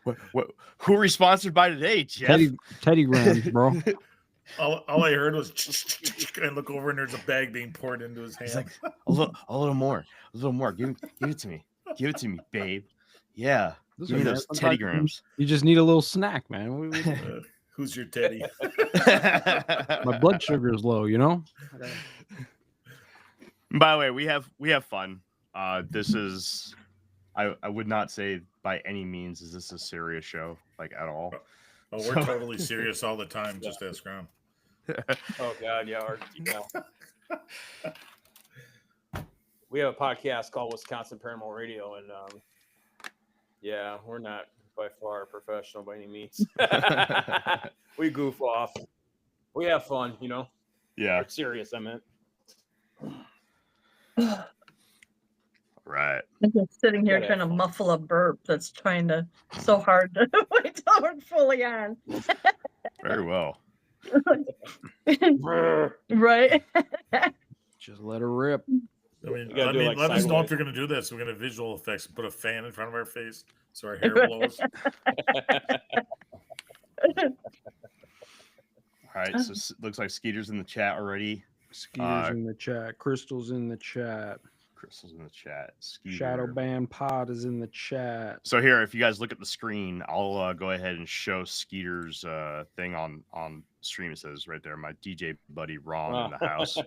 What? Who are we sponsored by today, Jeff? Teddy Grahams, bro. All I heard was and look over and there's a bag being poured into his hand. He's like, a little more. Give it to me. Give it to me, babe. Yeah. Give me those Teddy Grahams. You just need a little snack, man. Who's your Teddy? My blood sugar is low, you know? By the way, we have fun. This is I would not say by any means is this a serious show, like at all. Oh, we're totally serious all the time. Just ask around. Oh God, yeah. We have a podcast called Wisconsin Paranormal Radio, and yeah, we're not by far professional by any means. We goof off. We have fun, you know. Yeah. We're serious, I meant. Right. I'm just sitting here trying to muffle a burp that's trying to so hard to wait till we're fully on. Very well. Right. Just let her rip. I mean, let us know if you're going to do this. We're going to visual effects, put a fan in front of our face so our hair blows. All right, so it looks like Skeeter's in the chat already. Skeeter's in the chat. Crystal's in the chat. Skeeter. Shadow Band Pod is in the chat. So here, if you guys look at the screen, I'll go ahead and show Skeeter's thing on stream. It says right there, my DJ buddy Ron in the house.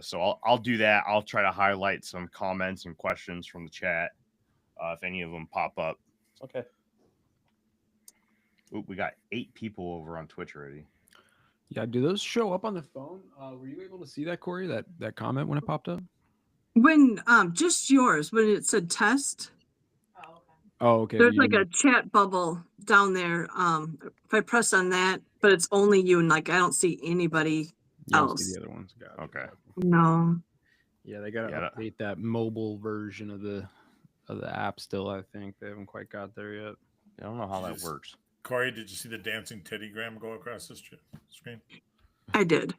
So I'll do that. I'll try to highlight some comments and questions from the chat if any of them pop up. Okay. Ooh, we got 8 people over on Twitch already. Yeah, do those show up on the phone? Were you able to see that, Corey? That comment when it popped up? When just yours, when it said test. Oh, okay. There's like a chat bubble down there. If I press on that, but it's only you, and like I don't see anybody else. See the other ones. Got it. Okay. No. Yeah, they gotta update that mobile version of the app still. I think they haven't quite got there yet. I don't know how that works. Corey, did you see the dancing Teddy Graham go across the screen? I did.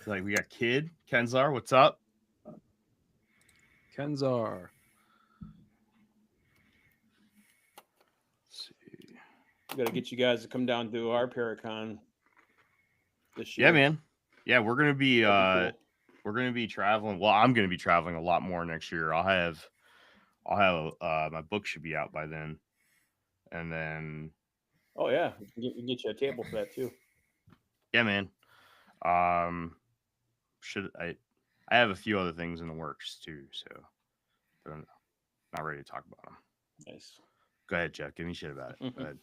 Like we got Kid Kenzar. What's up, Kenzar? Let's see. We got to get you guys to come down to our Paracon this year. Yeah, man. Yeah, we're gonna be traveling. Well, I'm gonna be traveling a lot more next year. I'll have my book should be out by then, and then. Oh yeah, we can get you a table for that too. Yeah, man. I have a few other things in the works too, so I'm not ready to talk about them. Nice. Go ahead, Jeff. Give me shit about it. Go ahead.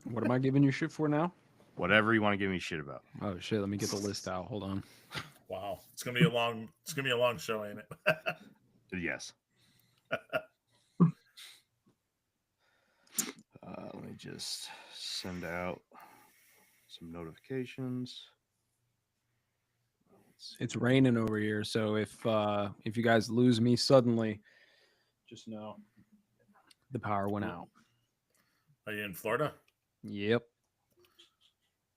What am I giving you shit for now? Whatever you want to give me shit about. Oh shit! Let me get the list out. Hold on. Wow, it's gonna be a long show, ain't it? Yes. Let me just send out some notifications. It's raining over here, so if you guys lose me suddenly, just know the power went out. Are you in Florida? Yep.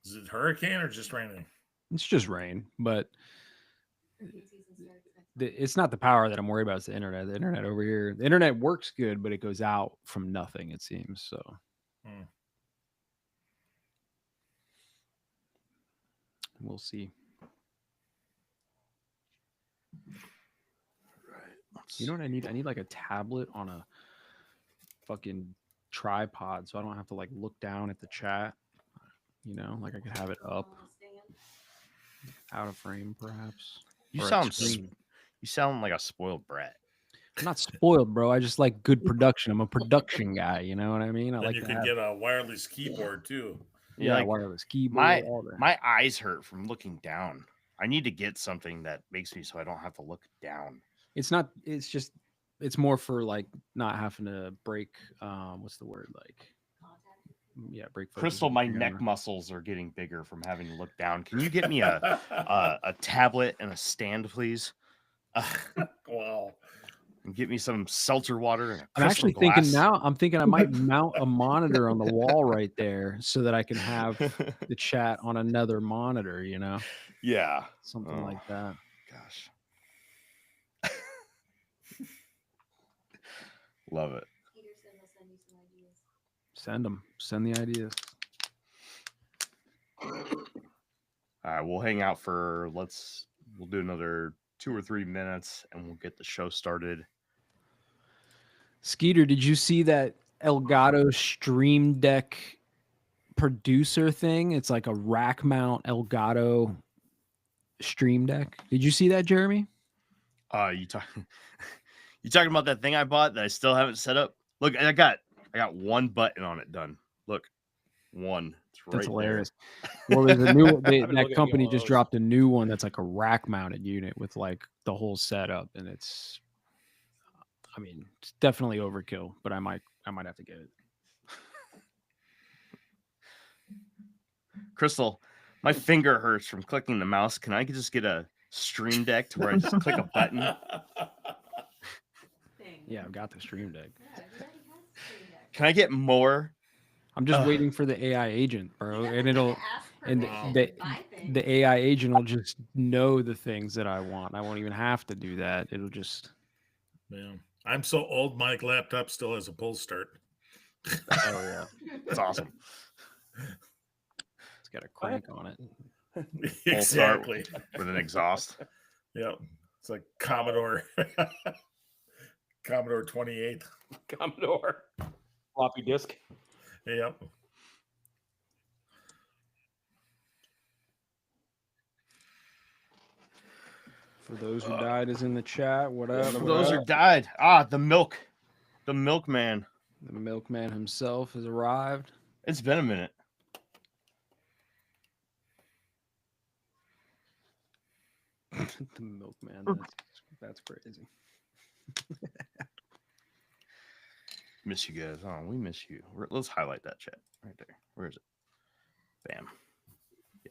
Is it hurricane or just raining? It's just rain, but it's not the power that I'm worried about. It's the internet. The internet over here, the internet works good, but it goes out from nothing, it seems. So we'll see. Right. You know what I need? I need like a tablet on a fucking tripod, so I don't have to like look down at the chat. You know, like I could have it up, out of frame, perhaps. You sound like a spoiled brat. I'm not spoiled, bro. I just like good production. I'm a production guy. You know what I mean? You can get a wireless keyboard too. Yeah, like, wireless keyboard. My eyes hurt from looking down. I need to get something that makes me so I don't have to look down. It's not. It's just. It's more for like not having to break. What's the word like? Yeah, break. Crystal, my neck muscles are getting bigger from having to look down. Can you get me a tablet and a stand, please? Wow. And get me some seltzer water and a I'm actually glass. thinking now. I'm thinking I might mount a monitor on the wall right there so that I can have the chat on another monitor. You know? Yeah, Something like that. Gosh. Love it. Send them. Send the ideas. All right, we'll hang out for we'll do another 2 or 3 minutes and we'll get the show started. Skeeter, did you see that Elgato Stream Deck producer thing? It's like a rack mount Elgato Stream Deck. Did you see that, Jeremy? You talking about that thing I bought that I still haven't set up? Look, I got one button on it done. Look, one. It's right. That's hilarious. There. Well, there's a new that company just dropped a new one that's like a rack mounted unit with like the whole setup, and it's definitely overkill, but I might have to get it. Crystal, my finger hurts from clicking the mouse. Can I just get a Stream Deck to where I just click a button? Yeah, I've got the Stream Deck. Can I get more? I'm just waiting for the AI agent, bro, and the AI agent will just know the things that I want. I won't even have to do that. It'll just. Yeah. I'm so old, my laptop still has a pull start. Oh yeah, that's awesome. It's got a crank on it. Exactly. With an exhaust. Yeah, it's like Commodore 28. Commodore floppy disk. Yep. For those who died is in the chat. What up? For those who died. The milkman. The milkman himself has arrived. It's been a minute. The milkman. That's crazy. Miss you guys. Oh, we miss you. Let's highlight that chat right there. Where is it? Bam.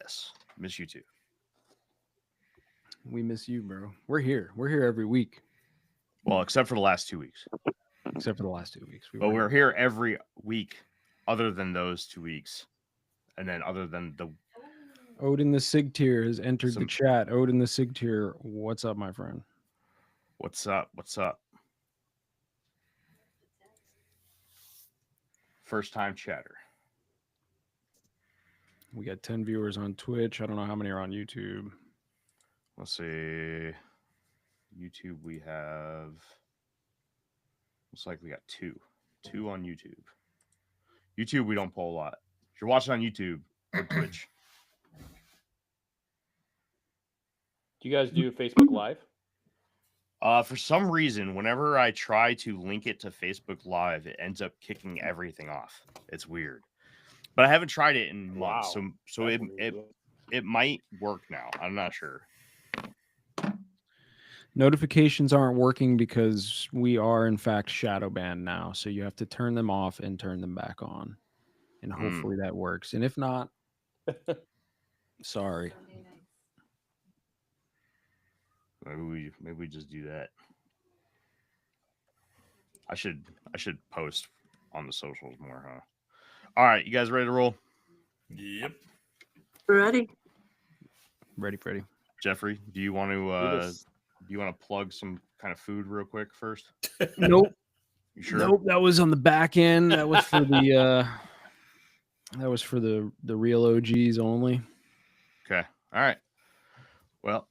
Yes. Miss you too. We miss you, bro. We're here. We're here every week. Well, except for the last 2 weeks. Except for the last 2 weeks. But we're here every week other than those 2 weeks. And then other than the... Odin the Sig tier has entered the chat. Odin the Sig tier, what's up, my friend? What's up? What's up? First time chatter. We got 10 viewers on Twitch. I don't know how many are on YouTube. Let's see. YouTube, we have... Looks like we got two. 2 on YouTube. YouTube, we don't poll a lot. If you're watching on YouTube or Twitch. Do you guys do Facebook Live? For some reason, whenever I try to link it to Facebook Live, it ends up kicking everything off. It's weird. But I haven't tried it in months, so it might work now. I'm not sure. Notifications aren't working because we are, in fact, shadow banned now. So you have to turn them off and turn them back on. And hopefully that works. And if not, sorry. Maybe we just do that. I should post on the socials more, huh? All right, you guys ready to roll? Yep. Ready? Ready, Freddie. Jeffrey, do you want to plug some kind of food real quick first? Nope. You sure? Nope. That was on the back end. That was for the the real OGs only. Okay. All right. Well,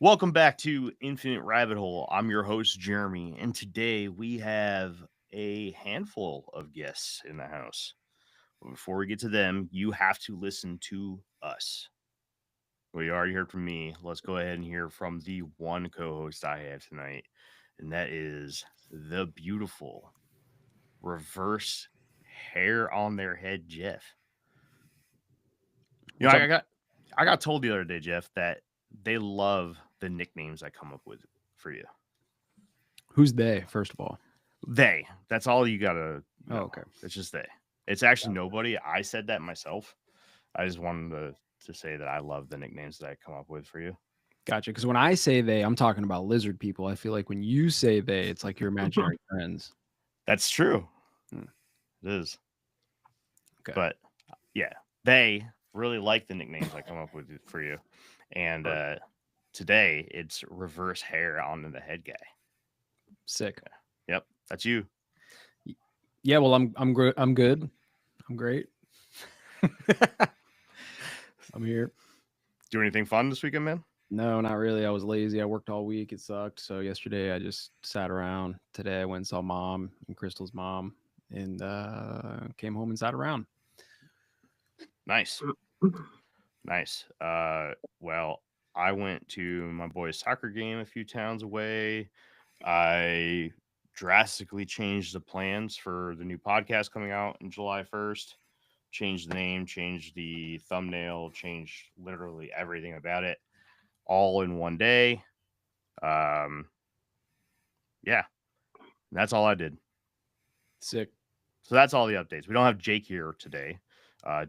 welcome back to Infinite Rabbit Hole. I'm your host, Jeremy, and today we have a handful of guests in the house. But before we get to them, you have to listen to us. Well, you already heard from me. Let's go ahead and hear from the one co-host I have tonight, and that is the beautiful reverse hair on their head, Jeff. You know, I got told the other day, Jeff, that they love the nicknames I come up with for you. Who's they, first of all? They. That's all you gotta know. Oh, okay. It's just they. It's actually nobody. I said that myself. I just wanted to say that I love the nicknames that I come up with for you. Gotcha. Because when I say they, I'm talking about lizard people. I feel like when you say they, it's like your imaginary friends. That's true. It is. Okay. But yeah, they really like the nicknames I come up with for you. And today it's reverse hair on the head guy. Sick. Yep, that's you. Yeah, well, I'm good. I'm great. I'm here. Do anything fun this weekend, man? No, not really. I was lazy. I worked all week. It sucked. So yesterday I just sat around. Today I went and saw mom and Crystal's mom and came home and sat around. Nice. Nice. Well, I went to my boy's soccer game a few towns away. I drastically changed the plans for the new podcast coming out in July 1st. Changed the name, changed the thumbnail, changed literally everything about it all in one day. Yeah, that's all I did. Sick. So that's all the updates. We don't have Jake here today.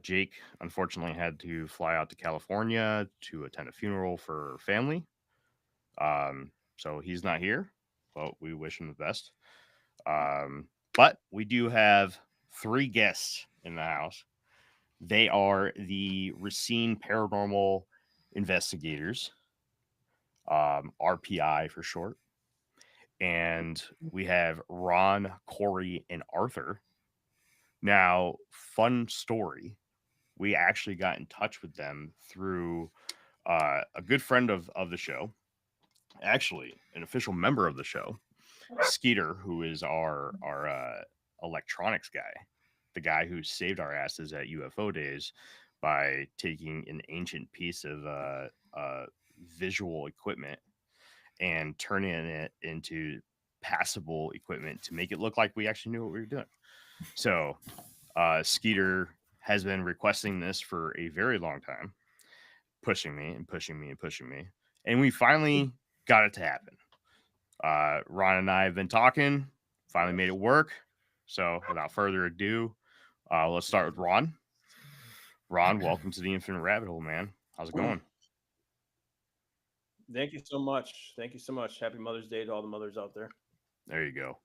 Jake, unfortunately, had to fly out to California to attend a funeral for family. So he's not here, but we wish him the best. But we do have 3 guests in the house. They are the Racine Paranormal Investigators, RPI for short. And we have Ron, Corey, and Arthur. Now, fun story. We actually got in touch with them through a good friend of the show, actually an official member of the show, Skeeter, who is our electronics guy, the guy who saved our asses at UFO days by taking an ancient piece of visual equipment and turning it into passable equipment to make it look like we actually knew what we were doing. So Skeeter has been requesting this for a very long time, pushing me. And we finally got it to happen. Ron and I have been talking, finally made it work. So without further ado, let's start with Ron. Ron, welcome to the Infinite Rabbit Hole, man. How's it going? Thank you so much. Happy Mother's Day to all the mothers out there. There you go.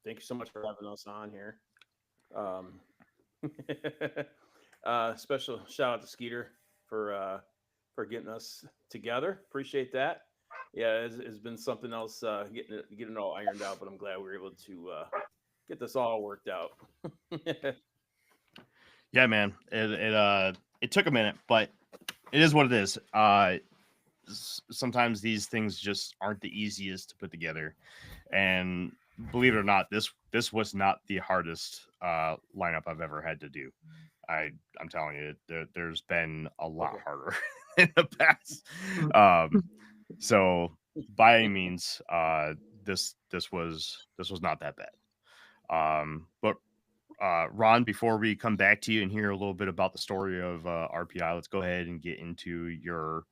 Thank you so much for having us on here. Special shout out to Skeeter for getting us together. Appreciate that. Yeah, it's been something else getting it all ironed out, but I'm glad we were able to get this all worked out. Yeah, man. It took a minute, but it is what it is. Sometimes these things just aren't the easiest to put together, and believe it or not, this was not the hardest lineup I've ever had to do. I'm telling you, there's been a lot harder in the past. So by any means, this was not that bad. But Ron, before we come back to you and hear a little bit about the story of RPI, let's go ahead and get into your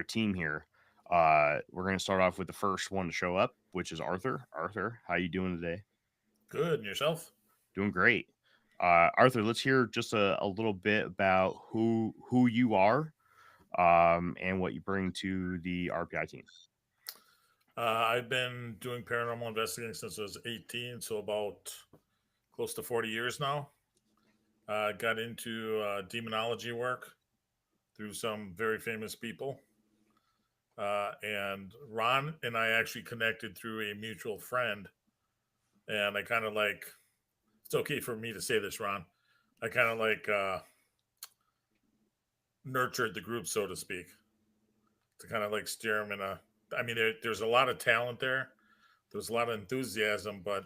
team here. We're going to start off with the first one to show up, which is Arthur. Arthur, how you doing today? Good. And yourself? Doing great. Arthur, let's hear just a little bit about who you are and what you bring to the RPI team. I've been doing paranormal investigating since I was 18, so about close to 40 years now. Got into demonology work through some very famous people. And Ron and I actually connected through a mutual friend. And I kind of like, it's okay for me to say this, Ron. I kind of like nurtured the group, so to speak, to kind of like steer them in a, I mean, there's a lot of talent there. There's a lot of enthusiasm, but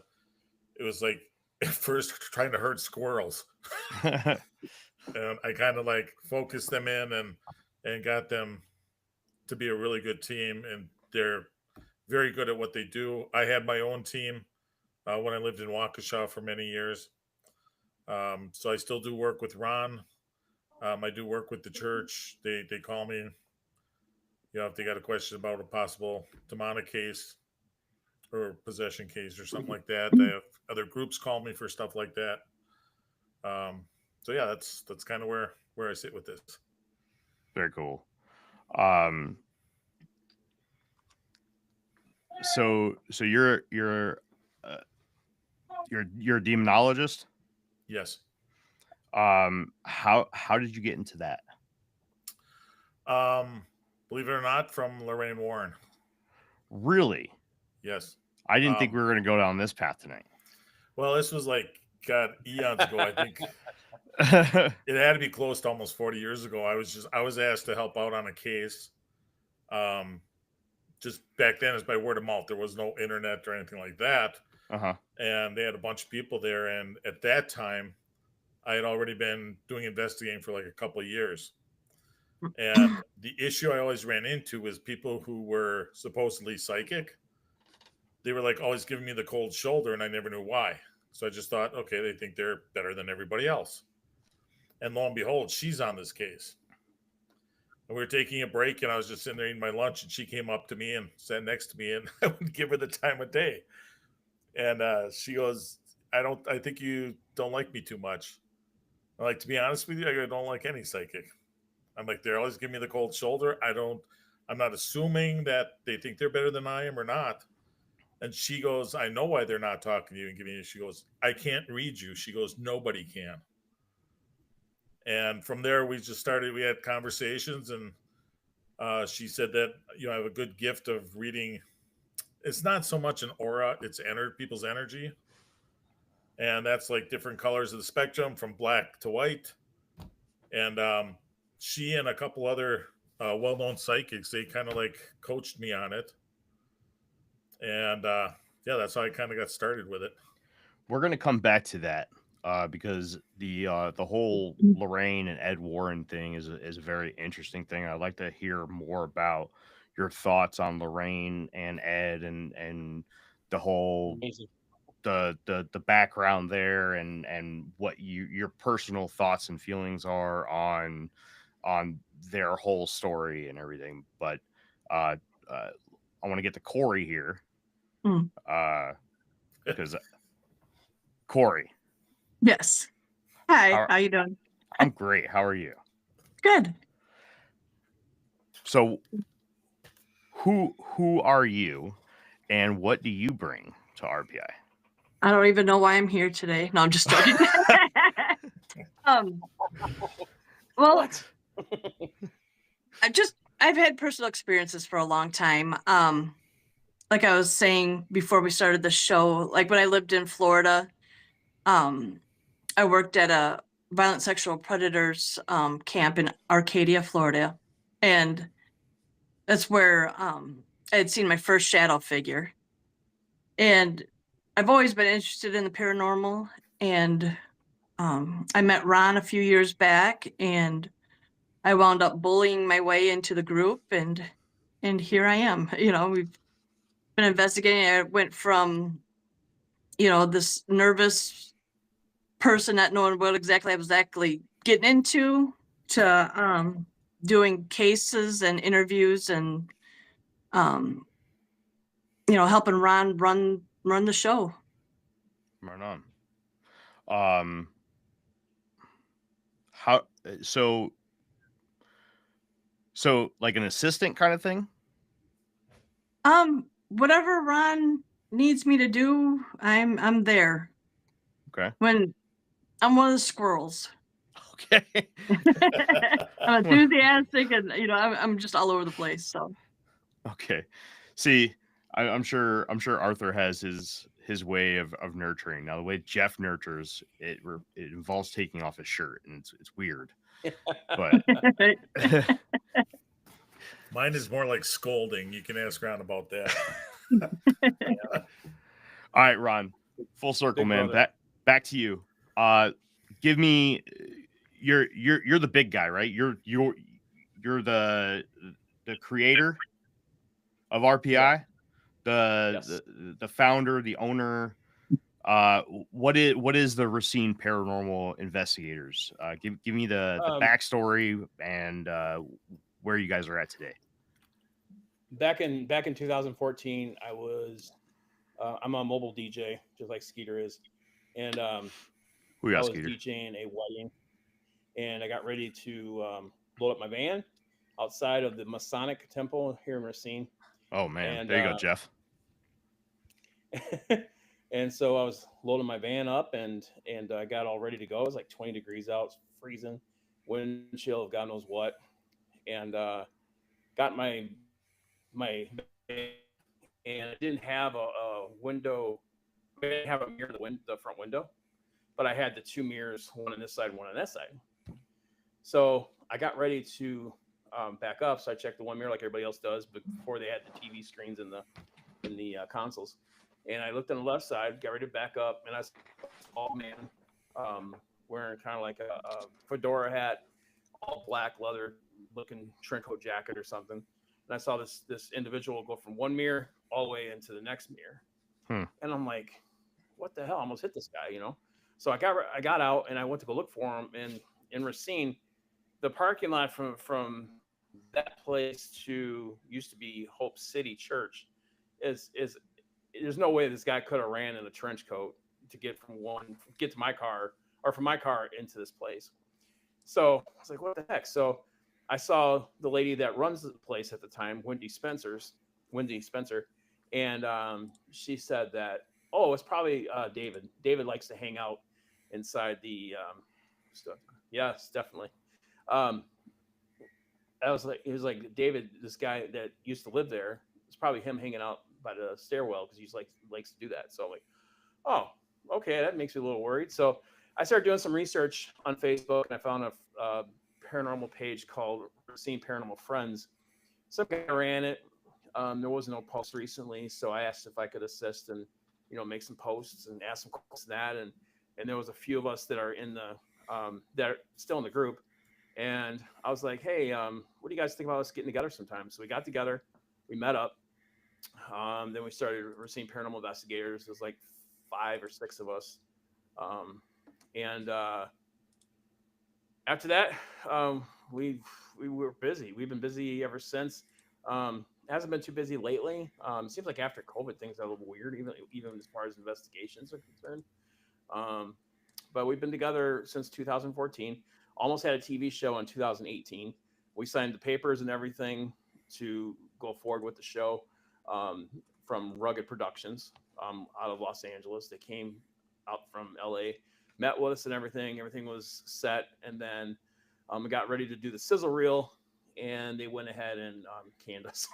it was like at first trying to herd squirrels. And I kind of like focused them in and got them to be a really good team. And they're very good at what they do. I had my own team when I lived in Waukesha for many years. So I still do work with Ron. I do work with the church. They call me, if they got a question about a possible demonic case or possession case or something like that. They have other groups call me for stuff like that. So yeah, that's kind of where I sit with this. Very cool. So you're a demonologist? Yes. How did you get into that? Believe it or not, from Lorraine Warren. Really? Yes. I didn't think we were going to go down this path tonight. Well, this was like, God, eons ago. I think it had to be close to almost 40 years ago. I was asked to help out on a case. Just back then, it's by word of mouth. There was no internet or anything like that. Uh-huh. And they had a bunch of people there. And at that time, I had already been doing investigating for like a couple of years. And the issue I always ran into was people who were supposedly psychic. They were like always giving me the cold shoulder, and I never knew why. So I just thought, okay, they think they're better than everybody else. And lo and behold, she's on this case. And we were taking a break, and I was just sitting there eating my lunch, and she came up to me and sat next to me, and I would give her the time of day. And she goes, I think you don't like me too much. I'm like, to be honest with you, I don't like any psychic. I'm like, they're always giving me the cold shoulder. I'm not assuming that they think they're better than I am or not. And she goes, I know why they're not talking to you and giving you. She goes, I can't read you. She goes, nobody can. And from there, we had conversations, and she said that, I have a good gift of reading. It's not so much an aura, it's people's energy. And that's like different colors of the spectrum from black to white. And she and a couple other well-known psychics, they kind of like coached me on it. And that's how I kind of got started with it. We're going to come back to that because the whole Lorraine and Ed Warren thing is a very interesting thing. I'd like to hear more about your thoughts on Lorraine and Ed and the whole the background there and what your personal thoughts and feelings are on their whole story and everything. But I want to get to Corey here. Because Corey. Yes. Hi, how you doing? I'm great. How are you? Good. So who are you and what do you bring to RPI? I don't even know why I'm here today. No, I'm just joking. Well, I've had personal experiences for a long time. Like I was saying before we started the show, like when I lived in Florida, I worked at a violent sexual predators camp in Arcadia, Florida. And that's where I had seen my first shadow figure. And I've always been interested in the paranormal. And I met Ron a few years back, and I wound up bullying my way into the group, and here I am. We've been investigating. I went from, this nervous person not knowing what exactly I was getting into to doing cases and interviews and helping Ron run the show. Right on. How so like an assistant kind of thing? Whatever Ron needs me to do, I'm there. Okay. When I'm one of the squirrels. Okay. I'm enthusiastic, and I'm just all over the place. So. Okay. See, I'm sure Arthur has his way of nurturing. Now, the way Jeff nurtures it involves taking off his shirt, and it's weird. But mine is more like scolding. You can ask Ron about that. Yeah. All right, Ron. Full circle, Big man. brother. Back to you. Give me you're the big guy, right? You're the creator of RPI, Yes. the founder, the owner. What is the Racine Paranormal Investigators? Give me the backstory and where you guys are at today. Back in 2014, I was I'm a mobile DJ, just like Skeeter is, and I was Skeeter? DJing a wedding, and I got ready to load up my van outside of the Masonic Temple here in Racine. Oh man, and, there you go, Jeff. And so I was loading my van up, and I got all ready to go. It was like 20 degrees out, it's freezing, wind chill, God knows what, and got my and it didn't have a window. It didn't have a mirror in the front window, but I had the two mirrors, one on this side, one on that side. So I got ready to back up. So I checked the one mirror like everybody else does, but before they had the TV screens in the consoles. And I looked on the left side, got ready to back up, and I saw a tall man wearing kind of like a fedora hat, all black leather looking trench coat jacket or something. And I saw this individual go from one mirror all the way into the next mirror. And I'm like, what the hell? I almost hit this guy, you know? So I got out and I went to go look for him. And in Racine, the parking lot from that place to used to be Hope City Church is there's no way this guy could have ran in a trench coat to get to my car or from my car into this place. So I was like, what the heck? So I saw the lady that runs the place at the time, Wendy Spencer, and she said that, oh, it's probably David. David likes to hang out inside the stuff. Yes, definitely. It was like David, this guy that used to live there. It's probably him hanging out by the stairwell because he likes to do that. So I'm like, oh, okay, that makes me a little worried. So I started doing some research on Facebook, and I found a paranormal page called Racine Paranormal Friends. Some guy ran it. There was no post recently, so I asked if I could assist and make some posts and ask some questions that, and there was a few of us that are in the that are still in the group, and I was like, hey, what do you guys think about us getting together sometime? So we got together, we met up, then we started Racine Paranormal Investigators. There's like 5 or 6 of us, and after that, we were busy. We've been busy ever since. Hasn't been too busy lately. Seems like after COVID, things are a little weird, even as far as investigations are concerned. But we've been together since 2014. Almost had a TV show in 2018. We signed the papers and everything to go forward with the show from Rugged Productions out of Los Angeles. They came out from LA, met with us and everything. Everything was set, and then we got ready to do the sizzle reel, and they went ahead and canned us.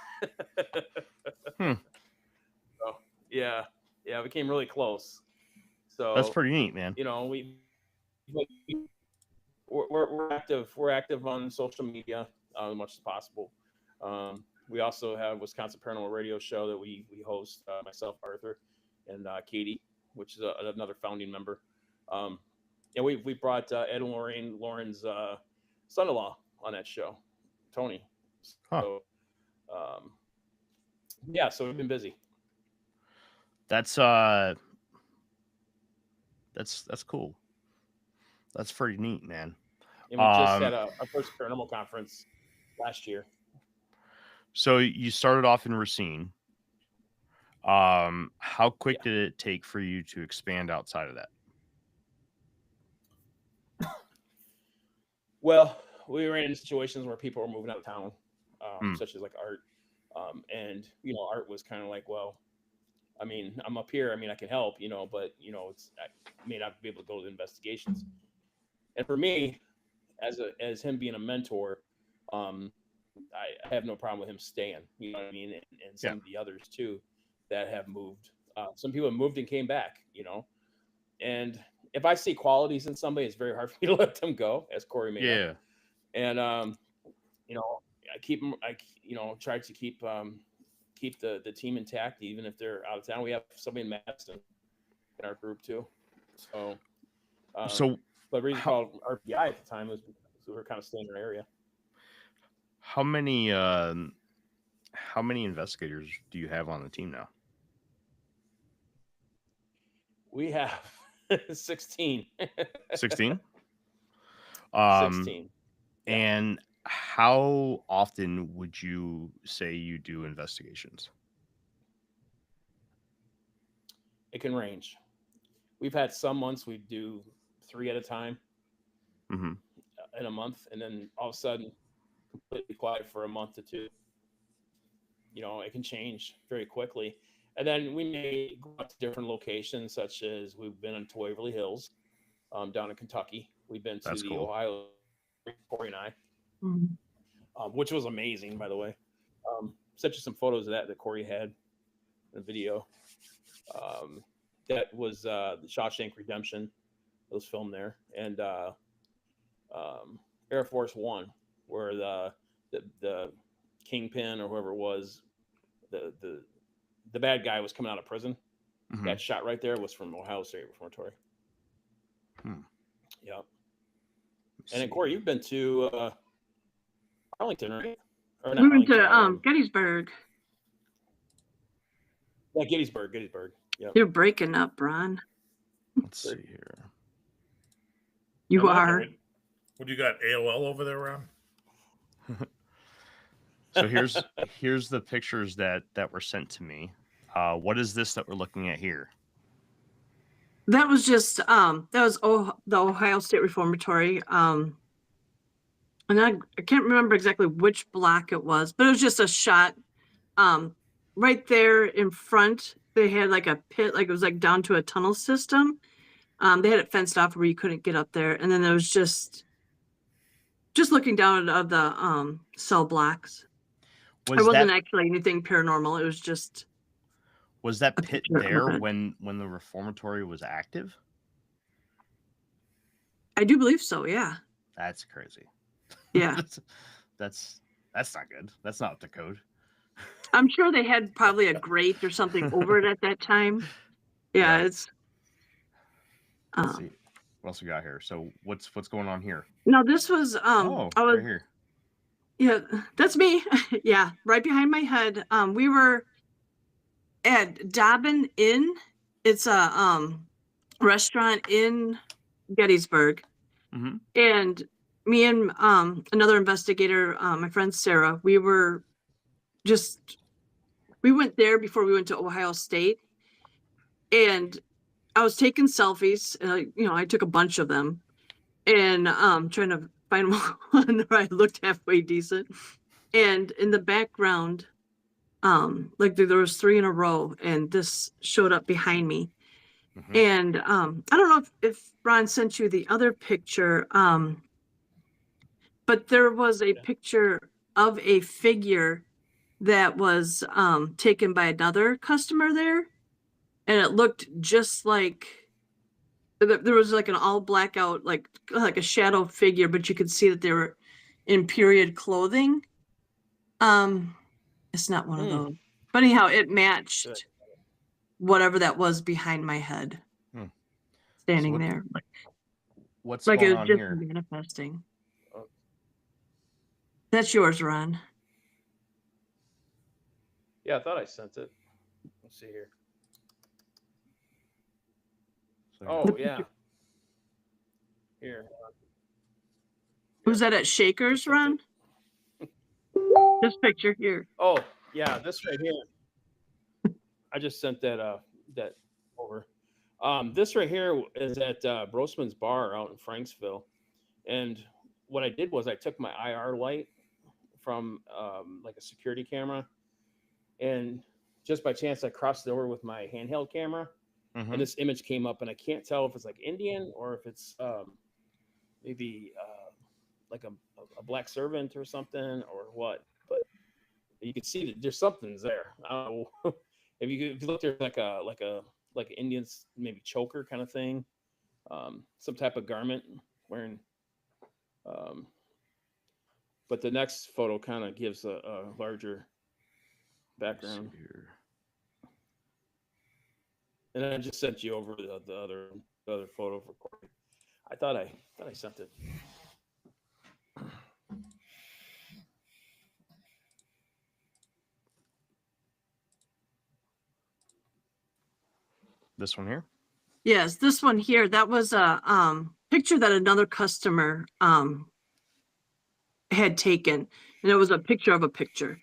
So yeah, we came really close. So That's pretty neat, man. We're active. We're active on social media as much as possible. We also have Wisconsin Paranormal Radio Show that we host. Myself, Arthur, and Katie, which is another founding member. And we brought Ed and Lauren's son-in-law on that show, Tony. So so we've been busy. That's cool. That's pretty neat, man. And we just had our first paranormal conference last year. So you started off in Racine. How quick did it take for you to expand outside of that? Well, we ran into situations where people were moving out of town, such as like Art. And, Art was kind of like, well, I mean, I'm up here. I mean, I can help, but, I may not be able to go to the investigations. And for me, as him being a mentor, I have no problem with him staying, you know what I mean? And some of the others too that have moved. Some people have moved and came back, and if I see qualities in somebody, it's very hard for me to let them go, as Corey may know. And, I keep them, try to keep the team intact, even if they're out of town. We have somebody in Madison in our group too. So, but the reason called RPI at the time was because we were kind of staying in our area. How many investigators do you have on the team now? We have 16. 16? 16. And how often would you say you do investigations? It can range. We've had some months we do 3 at a time in a month, and then all of a sudden completely quiet for a month or 2. It can change very quickly. And then we may go out to different locations, such as we've been to Waverly Hills, down in Kentucky. We've been to Ohio, Corey and I, which was amazing, by the way. Sent you some photos of that Corey had. a video. That was the Shawshank Redemption. It was filmed there, and Air Force One, where the kingpin or whoever it was, the bad guy was coming out of prison. Mhm. That shot right there was from Ohio State Reformatory. Yep. And then Corey, you've been to Arlington, right? Or not We went Arlington, to Gettysburg. yeah, Gettysburg. Yep. You're breaking up, Ron. Let's see here. You I like are. it. What do you got, AOL over there, Ron? So here's the pictures that were sent to me. What is this that we're looking at here? That was just the Ohio State Reformatory. And I can't remember exactly which block it was, but it was just a shot. Right there in front, they had like a pit, like it was like down to a tunnel system. They had it fenced off where you couldn't get up there, and then there was just looking down at the cell blocks. It wasn't actually anything paranormal. It was just. Was that a pit picture of there it. when the reformatory was active? I do believe so. Yeah. That's crazy. Yeah. that's not good. That's not up to code. I'm sure they had probably a grate or something over it at that time. Yeah, Yeah. it's. Let's see. What else we got here? So what's going on here? No, this was I was right here. yeah, that's me. Yeah, right behind my head. We were at Dobbin Inn. It's a restaurant in Gettysburg. Mhm. And me and another investigator, my friend Sarah, we went there before we went to Ohio State, and I was taking selfies, and I took a bunch of them, and trying to find one where I looked halfway decent. And in the background, like there was 3 in a row, and this showed up behind me. Mhm. And I don't know if Ron sent you the other picture, but there was a picture of a figure that was taken by another customer there, and it looked just like there was like an all blackout, like a shadow figure, but you could see that they were in period clothing. It's not one of those, but anyhow, it matched whatever that was behind my head, standing there, What's like it going was on just here? manifesting. That's yours, Ron. Yeah, I thought I sent it. Let's see here. So Oh yeah. Here. Was that at Shakers, Ron? This picture here. Oh yeah, this right here. I just sent that over. This right here is at Brosman's Bar out in Franksville, and what I did was I took my IR light from like a security camera, and just by chance I crossed it over with my handheld camera, Mhm. and this image came up, and I can't tell if it's like Indian or if it's maybe like a black servant or something or what, but you can see that there's something's there. I don't know. if you look, there's like an Indian's maybe choker kind of thing, some type of garment wearing. But the next photo kind of gives a larger Let's see background, here. and I just sent you over the other photo for Corey. I thought I sent it. This one here. Yes, this one here. That was a picture that another customer had taken, and it was a picture of a picture.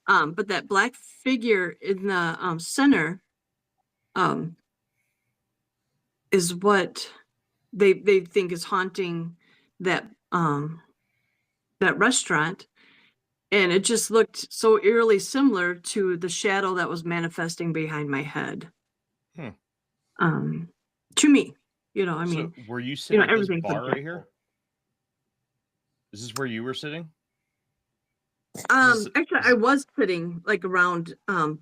But that black figure in the center is what they think is haunting that restaurant, and it just looked so eerily similar to the shadow that was manifesting behind my head. To me, I mean, So were you sitting at this everything's bar right subjective. here? Is this where you were sitting? Actually, I was sitting like around,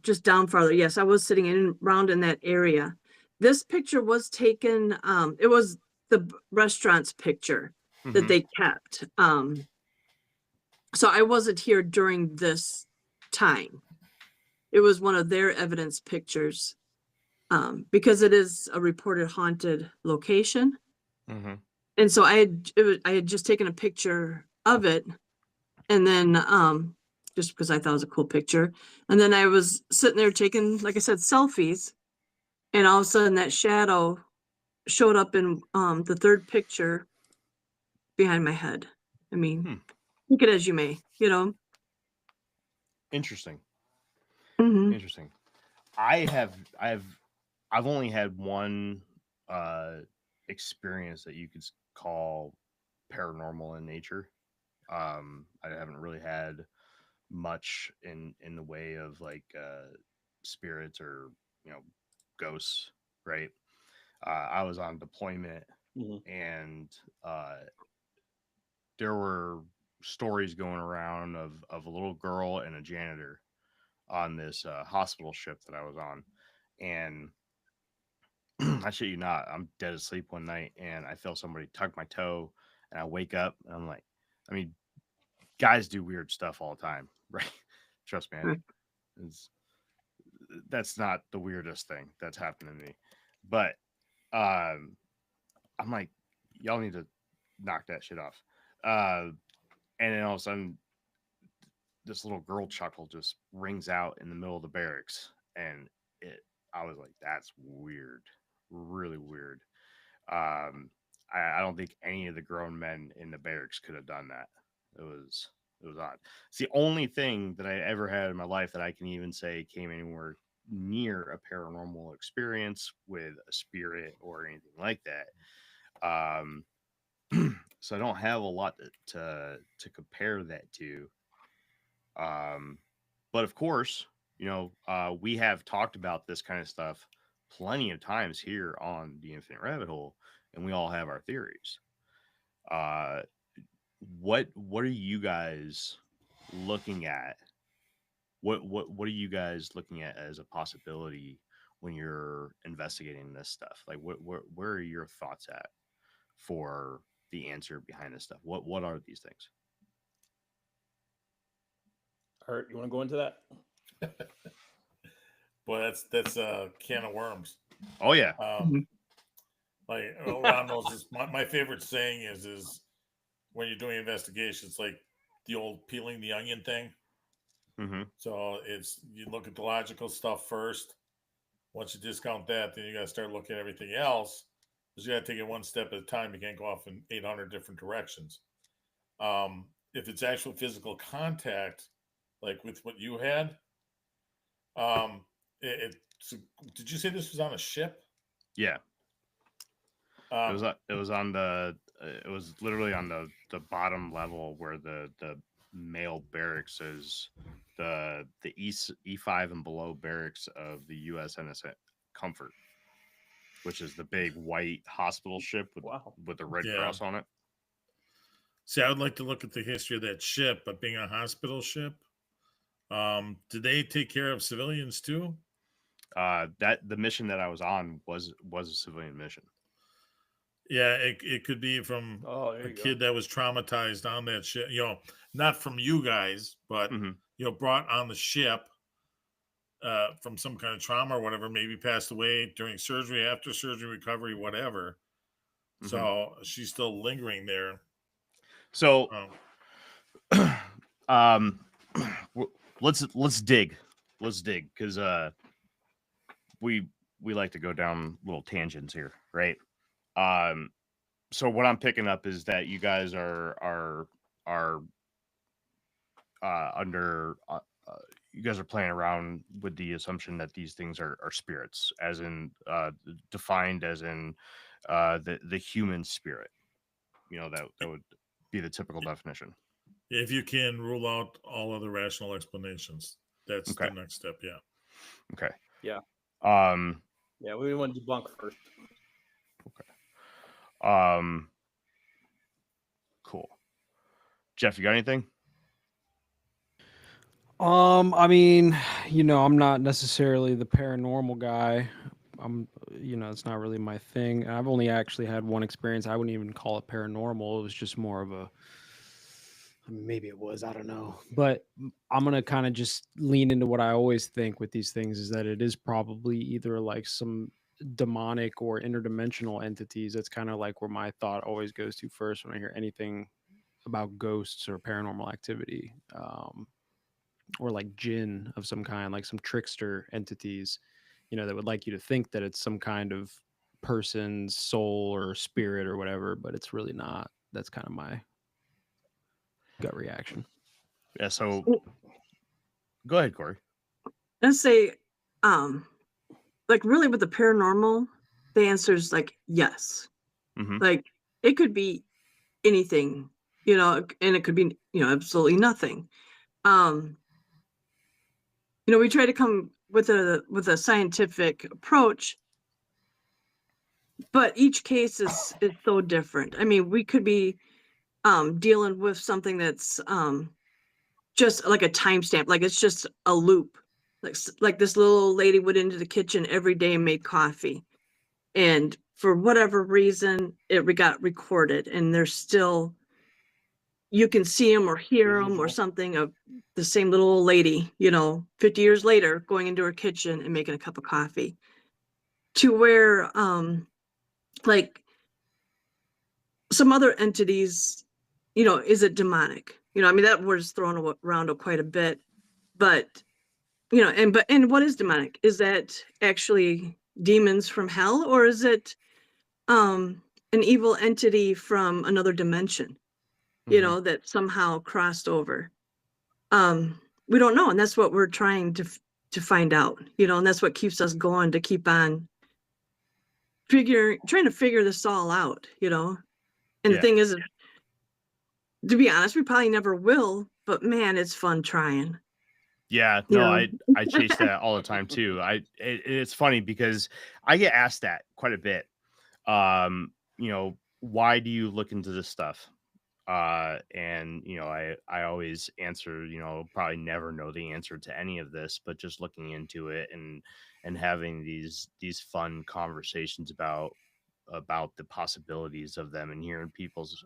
just down farther. Yes, I was sitting in around in that area. This picture was taken, it was the restaurant's picture that Mhm. they kept. So I wasn't here during this time. It was one of their evidence pictures, because it is a reported haunted location. Mhm. And so I had just taken a picture of it, and then just because I thought it was a cool picture. And then I was sitting there taking, like I said, selfies, and all of a sudden that shadow showed up in the third picture behind my head. I mean, take it as you may, you know. Interesting. Mhm. Interesting. I've only had one experience that you could call paranormal in nature. I haven't really had much in the way of like spirits or ghosts, right? I was on deployment, Mhm. and there were stories going around of a little girl and a janitor on this hospital ship that I was on, and I shit you not, I'm dead asleep one night and I feel somebody tug my toe, and I wake up and I'm like, I mean, guys do weird stuff all the time, right? Trust me, Right. it's, that's not the weirdest thing that's happened to me, but I'm like, y'all need to knock that shit off. And then all of a sudden, this little girl chuckle just rings out in the middle of the barracks, and I was like, that's weird, really weird. I don't think any of the grown men in the barracks could have done that. It was odd. It's the only thing that I ever had in my life that I can even say came anywhere near a paranormal experience with a spirit or anything like that. So I don't have a lot to compare that to. But of course, we have talked about this kind of stuff plenty of times here on the Infinite Rabbit Hole, and we all have our theories. Uh, what are you guys looking at? What are you guys looking at as a possibility when you're investigating this stuff? Like, where are your thoughts at for the answer behind this stuff? What are these things? Art, you want to go into that? Boy, that's a can of worms. Oh yeah. Mhm. Like Ron knows this. My favorite saying is when you're doing investigations, like the old peeling the onion thing. Mm-hmm. So it's you look at the logical stuff first. Once you discount that, then you got to start looking at everything else. Because you got to take it one step at a time. You can't go off in 800 different directions. If it's actual physical contact, like with what you had, um, did you say this was on a ship? Yeah. It was Um, it was on the it was literally on the bottom level where the male barracks is, the E5 and below barracks of the USNS Comfort, which is the big white hospital ship Wow. with the red Yeah. cross on it. See, I would like to look at the history of that ship, but being a hospital ship, did they take care of civilians too? That the mission that I was on was a civilian mission. Yeah, it could be from Oh, there a you go. kid that was traumatized on that ship. Not from you guys, but Mhm. brought on the ship from some kind of trauma or whatever. Maybe passed away during surgery, after surgery, recovery, whatever. Mhm. So she's still lingering there. So, Um, let's dig, because we like to go down little tangents here, right? So what I'm picking up is that you guys are under you guys are playing around with the assumption that these things are spirits, as in defined as in the human spirit. That would be the typical definition. if you can rule out all other rational explanations, that's Okay. the next step. Yeah. Okay. Yeah. Um. Yeah, we want to debunk first. Okay. Cool. Jeff, you got anything? I mean, I'm not necessarily the paranormal guy. It's not really my thing. I've only actually had one experience. I wouldn't even call it paranormal. It was just more of a, maybe it was, I don't know. But I'm going to kind of just lean into what I always think with these things is that it is probably either like some demonic or interdimensional entities. That's kind of like where my thought always goes to first when I hear anything about ghosts or paranormal activity. Or like jinn of some kind, like some trickster entities, that would like you to think that it's some kind of person's soul or spirit or whatever, but it's really not. That's kind of my gut reaction. Yeah. So go ahead, Corey. Let's say, like really with the paranormal, the answer is like yes. Mhm. Like it could be anything, and it could be, absolutely nothing. We try to come with a scientific approach, but each case is so different. I mean, we could be dealing with something that's just like a timestamp, like it's just a loop. Like this little lady went into the kitchen every day and made coffee, and for whatever reason, it got recorded, and there's still, you can see them or hear them or something of the same little old lady, 50 years later, going into her kitchen and making a cup of coffee. To where, like some other entities, is it demonic? I mean, that word is thrown around quite a bit, but, and what is demonic? Is that actually demons from hell, or is it an evil entity from another dimension? That somehow crossed over. We don't know, and that's what we're trying to find out, and that's what keeps us going, to keep on trying to figure this all out, and the thing is, to be honest, we probably never will, but man, it's fun trying. Yeah, no, I chase that all the time too. It's funny because I get asked that quite a bit. Why do you look into this stuff? And I always answer, probably never know the answer to any of this, but just looking into it and having these fun conversations about the possibilities of them and hearing people's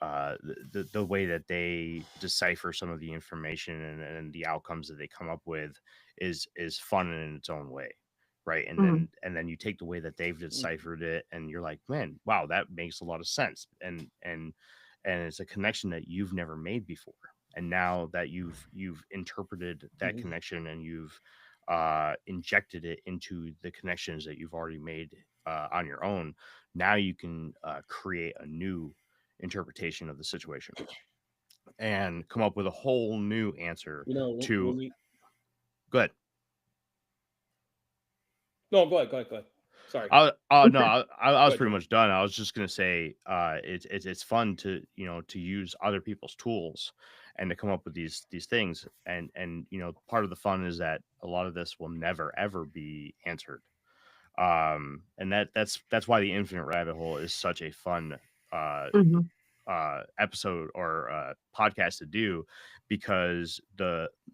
the way that they decipher some of the information and the outcomes that they come up with is fun in its own way, right? And then you take the way that they've deciphered it and you're like, man, wow, that makes a lot of sense, and it's a connection that you've never made before, and now that you've interpreted that connection and you've injected it into the connections that you've already made on your own, now you can create a new interpretation of the situation and come up with a whole new answer to go ahead. No, go ahead. Sorry. No, I was pretty much done. I was just gonna say, it's fun to to use other people's tools and to come up with these things, and part of the fun is that a lot of this will never ever be answered, and that's why the Infinite Rabbit Hole is such a fun episode or podcast to do, because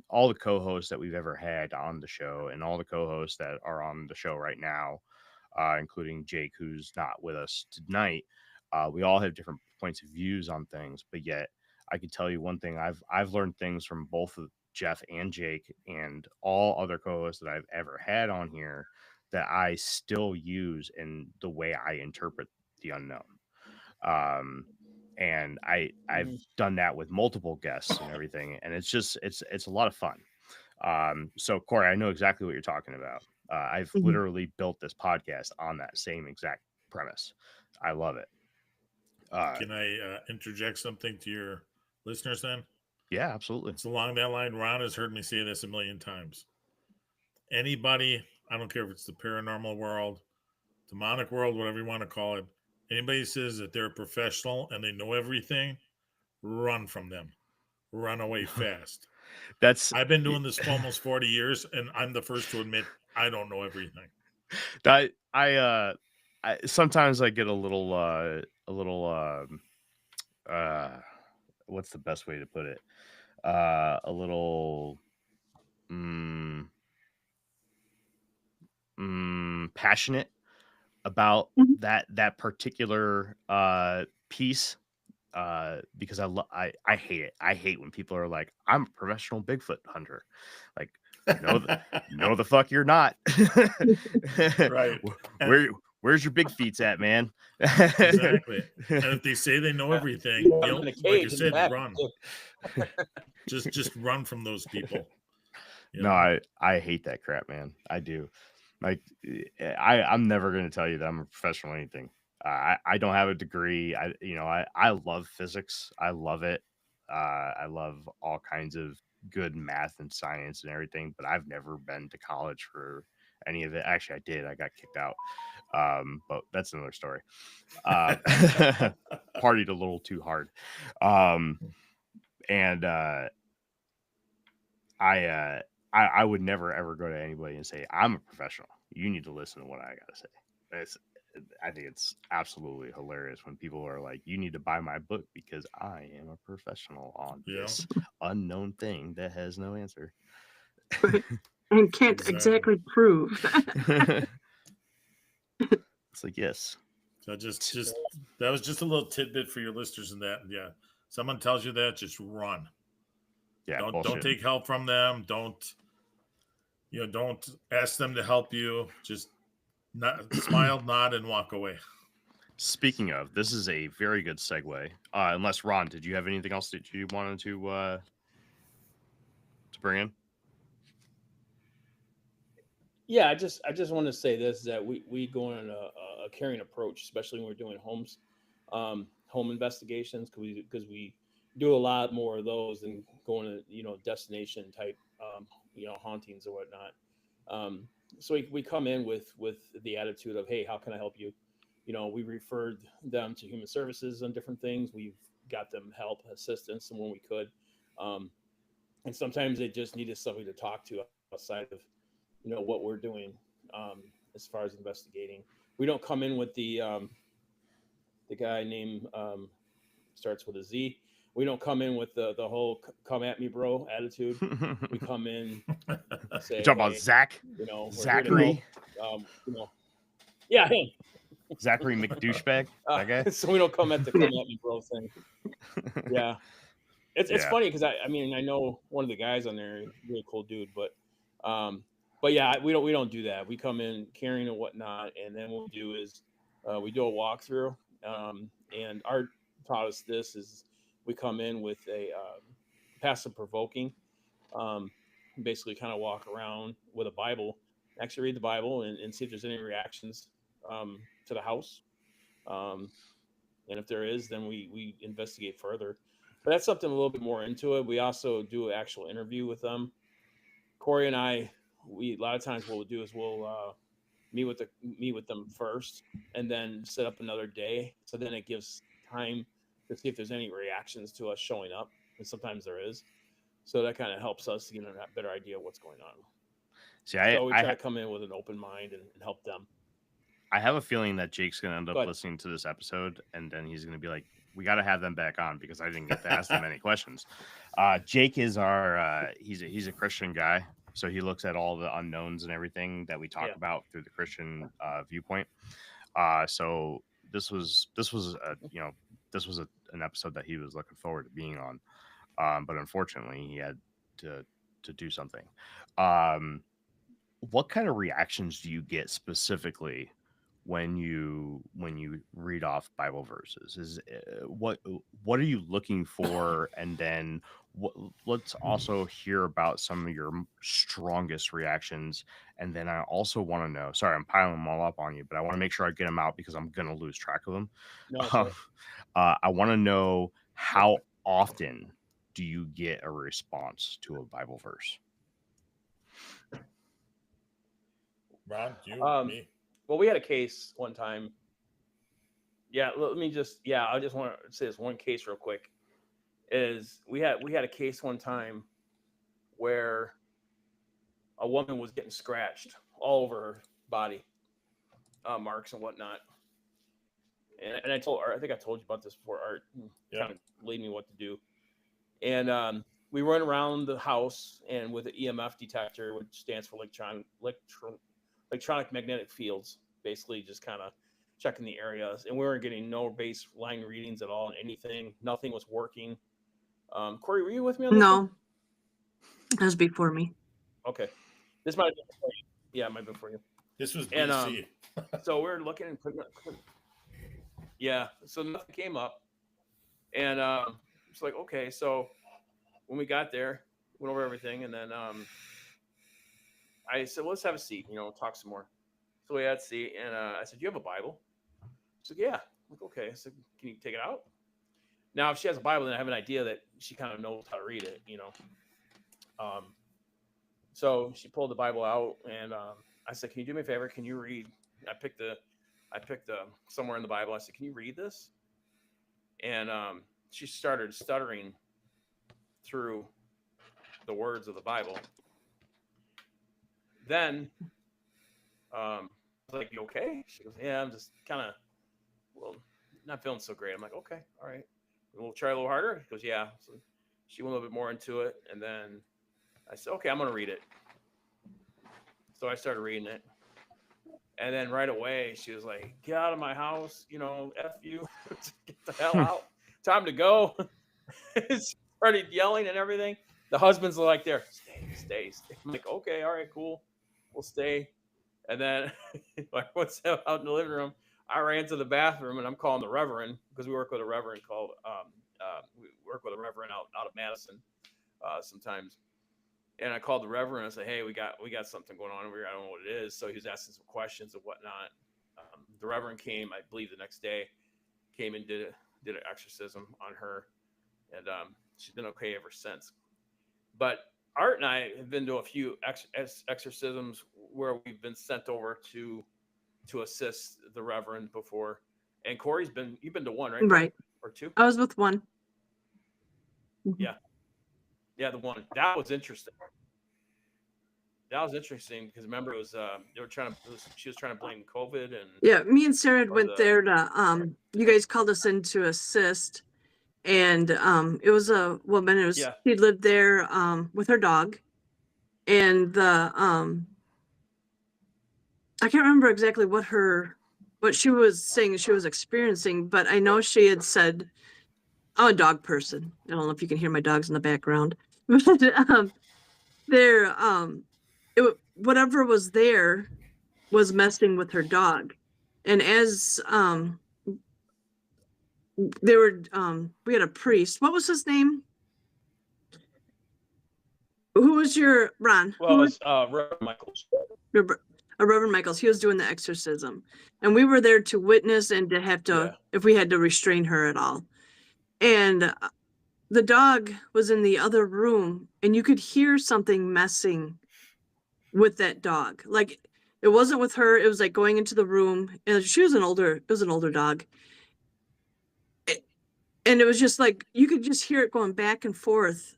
all the co-hosts that we've ever had on the show and all the co-hosts that are on the show right now, including Jake, who's not with us tonight, we all have different points of views on things, but yet I can tell you one thing: I've learned things from both of Jeff and Jake and all other co-hosts that I've ever had on here that I still use in the way I interpret the unknown. And I've done that with multiple guests and everything, and it's just it's a lot of fun. So Corey, I know exactly what you're talking about. I've literally built this podcast on that same exact premise. I love it. Can I interject something to your listeners then? Yeah, absolutely. It's along that line. Ron has heard me say this a million times. Anybody, I don't care if it's the paranormal world, demonic world, whatever you want to call it, anybody says that they're a professional and they know everything, run from them. Run away fast. I've been doing this for almost 40 years, and I'm the first to admit I don't know everything. I sometimes I get a little what's the best way to put it? a little passionate about Mhm. that particular piece, because I hate it. I hate when people are like, I'm a professional Bigfoot hunter. Like, no the fuck you're not. Right. Where's your big feet at, man? Exactly. And if they say they know everything, I'm in a like you cage in the said, back. run. Just run from those people. You No, know? I hate that crap, man. I do. Like, I'm never going to tell you that I'm a professional or anything. I don't have a degree. I love physics. I love it. I love all kinds of good math and science and everything, but I've never been to college for any of it. Actually, I did. I got kicked out. But that's another story. Partied a little too hard. And I would never ever go to anybody and say, I'm a professional. You need to listen to what I gotta say. I think it's absolutely hilarious when people are like, you need to buy my book because I am a professional on Yeah. this unknown thing that has no answer. And can't Exactly. prove. It's like, yes. So just that was just a little tidbit for your listeners in that. Yeah. Someone tells you that, just run. Yeah, Don't bullshit. take help from them. Don't ask them to help you. Just smile, nod, and walk away. Speaking of, this is a very good segue. Unless Ron, did you have anything else that you wanted to bring in? Yeah, I just want to say this, that we go on a caring approach, especially when we're doing home investigations, because we do a lot more of those than going to destination type hauntings or whatnot. So we come in with the attitude of, hey, how can I help you? We referred them to human services on different things. We've got them help, assistance, and when we could, and sometimes they just needed somebody to talk to outside of what we're doing, as far as investigating. We don't come in with the guy named starts with a Z. We don't come in with the whole "come at me, bro" attitude. We come in, say, You talking about hey, Zach? we're here to Zachary? help. Yeah, him. Zachary McDouchebag? That guy? So we don't come at the "come at me, bro" thing. Yeah, it's Yeah. funny because I mean I know one of the guys on there, really cool dude, but yeah, we don't do that. We come in caring and whatnot, and then what we do is we do a walkthrough. And Art taught us this: is we come in with a passive provoking, basically kind of walk around with a Bible, actually read the Bible and see if there's any reactions to the house. And if there is, then we investigate further. But that's something a little bit more into it. We also do an actual interview with them. Corey and I, a lot of times what we'll do is we'll meet with them first, and then set up another day. So then it gives time to see if there's any reactions to us showing up, and sometimes there is. So that kind of helps us get a better idea of what's going on. See, So we try to come in with an open mind and help them. I have a feeling that Jake's going to end Go up ahead. listening to this episode, and then he's going to be like, we got to have them back on because I didn't get to ask them any questions. Jake is our, he's a Christian guy. So he looks at all the unknowns and everything that we talk Yeah. about through the Christian viewpoint. So this was an episode that he was looking forward to being on. But unfortunately he had to do something. What kind of reactions do you get specifically when you read off Bible verses? Is what are you looking for? And then let's also hear about some of your strongest reactions. And then I also want to know, sorry, I'm piling them all up on you, but I want to make sure I get them out because I'm going to lose track of them. No, sorry. I want to know, how often do you get a response to a Bible verse? Ron, you, me. Well, we had a case one time. Yeah, I just want to say this one case real quick. Is we had a case one time where a woman was getting scratched all over her body, marks and whatnot. And I think I told you about this before. Art kind of laid me what to do. And we run around the house and with an EMF detector, which stands for electronic magnetic fields, basically just kind of checking the areas. And we weren't getting no baseline readings at all, anything. Nothing was working. Corey, were you with me on this? No, that was before me. Okay. This might have been before you. Yeah, it might have been before you. This was And BC. so we're looking and yeah, so nothing came up. And it's like, okay, so when we got there, went over everything, and then I said, well, let's have a seat, talk some more. So we had a seat, and I said, do you have a Bible? She said, yeah. I'm like, okay. I said, can you take it out? Now, if she has a Bible, then I have an idea that she kind of knows how to read it, So she pulled the Bible out, and I said, can you do me a favor? Can you read? I picked somewhere in the Bible. I said, can you read this? And she started stuttering through the words of the Bible. Then I was like, you okay? She goes, yeah, I'm just kind of, not feeling so great. I'm like, okay, all right. We'll try a little harder. He goes, yeah. So she went a little bit more into it. And then I said, okay, I'm going to read it. So I started reading it. And then right away, she was like, get out of my house. F you. Get the hell out. Time to go. Started yelling and everything. The husband's like there, stay. I'm like, okay, all right, cool. We'll stay. And then once out in the living room, I ran to the bathroom and I'm calling the Reverend, because we work with a Reverend out of Madison sometimes. And I called the Reverend and I said, hey, we got something going on over here. I don't know what it is. So he was asking some questions and whatnot. The Reverend came, I believe the next day, came and did an exorcism on her. And she's been okay ever since. But Art and I have been to a few exorcisms where we've been sent over to assist the Reverend before. And Corey's you've been to one, right? Right. Or two? I was with one. Yeah. Yeah, the one. That was interesting. Because remember, it was she was trying to blame COVID and Yeah, me and Sarah went there to you guys called us in to assist, and it was a woman. She lived there with her dog, and the I can't remember exactly what she was saying she was experiencing, but I know she had said, I'm a dog person. I don't know if you can hear my dogs in the background, but whatever was there was messing with her dog. And as we had a priest. What was his name? Who was your Ron? Well, it was Reverend Michaels. Reverend Michaels. He was doing the exorcism, and we were there to witness and to have to, if we had to restrain her at all. And the dog was in the other room, and you could hear something messing with that dog. Like, it wasn't with her. It was like going into the room, and it was an older dog. And it was just like, you could just hear it going back and forth.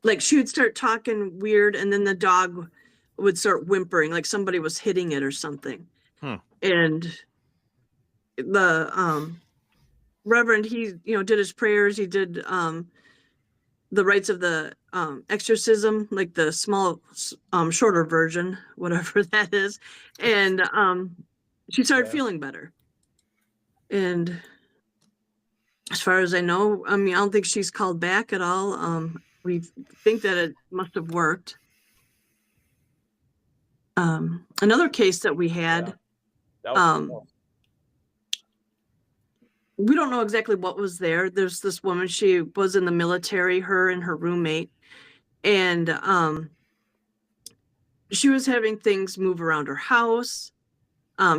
Like she would start talking weird, and then the dog would start whimpering, like somebody was hitting it or something. And the Reverend, he did his prayers. He did the rites of the exorcism, like the small shorter version, whatever that is. And she started feeling better. And as far as I know, I don't think she's called back at all. We think that it must have worked. Another case that we had, we don't know exactly what was there. There's this woman, she was in the military, her and her roommate, and she was having things move around her house.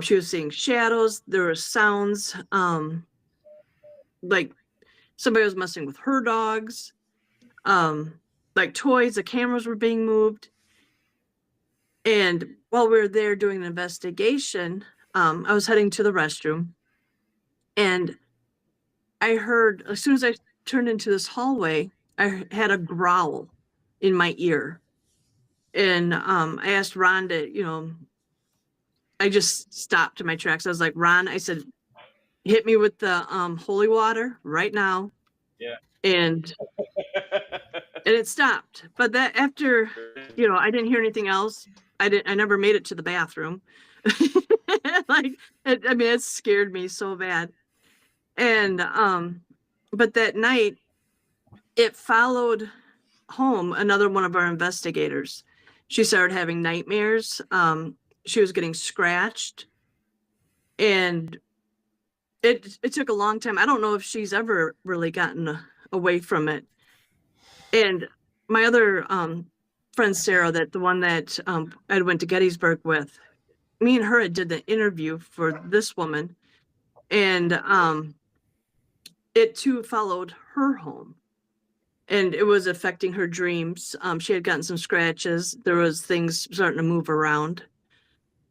She was seeing shadows. There were sounds, like somebody was messing with her dogs, like toys, the cameras were being moved. And while we were there doing an investigation, I was heading to the restroom, and I heard, as soon as I turned into this hallway, I had a growl in my ear. And I asked Ron to, I just stopped in my tracks. I was like, Ron, I said, hit me with the holy water right now. Yeah. and it stopped. But that after, I didn't hear anything else. I never made it to the bathroom. It scared me so bad. And but that night it followed home another one of our investigators. She started having nightmares. She was getting scratched, and it took a long time. I don't know if she's ever really gotten away from it. And my other friend Sarah, the one that I went to Gettysburg with, me and her had did the interview for this woman, and it too followed her home, and it was affecting her dreams. She had gotten some scratches. There was things starting to move around.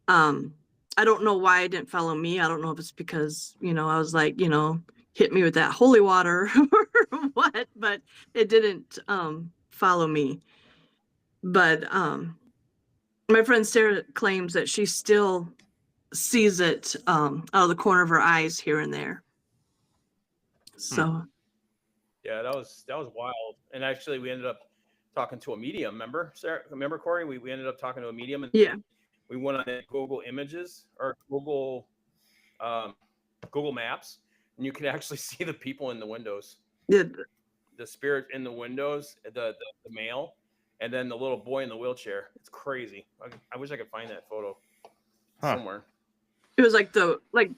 I don't know why it didn't follow me. I don't know if it's because, I was like, hit me with that holy water or what, but it didn't follow me. But my friend Sarah claims that she still sees it out of the corner of her eyes here and there. So yeah, that was wild. And actually we ended up talking to a medium. Remember, Sarah? Remember, Corey? We ended up talking to a medium, and yeah, we went on Google Images or Google Maps, and you can actually see the people in the windows. yeah, The spirit in the windows, the male, and then the little boy in the wheelchair. It's crazy. I wish I could find that photo somewhere. it was like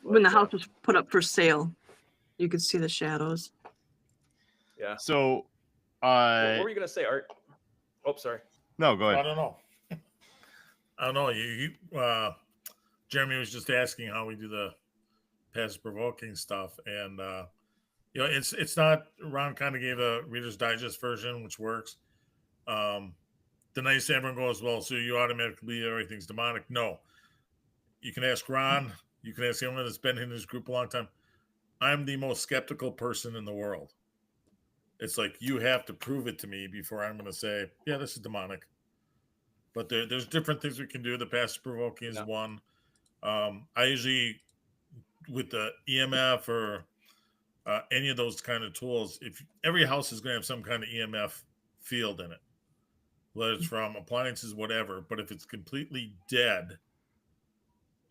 when the house was put up for sale, you could see the shadows. Yeah. So, What were you gonna say, Art? Oh, sorry. No, go I ahead. don't know. I don't know. You Jeremy was just asking how we do the passive provoking stuff, and it's not. Ron kind of gave a Reader's Digest version, which works. The nice everyone goes, well, so you automatically believe everything's demonic. No. You can ask Ron. You can ask anyone that's been in this group a long time. I'm the most skeptical person in the world. It's like you have to prove it to me before I'm going to say, yeah, this is demonic. But there's different things we can do. The passive provoking is one. I usually, with the EMF or any of those kind of tools, if every house is going to have some kind of EMF field in it, whether it's from appliances, whatever. But if it's completely dead,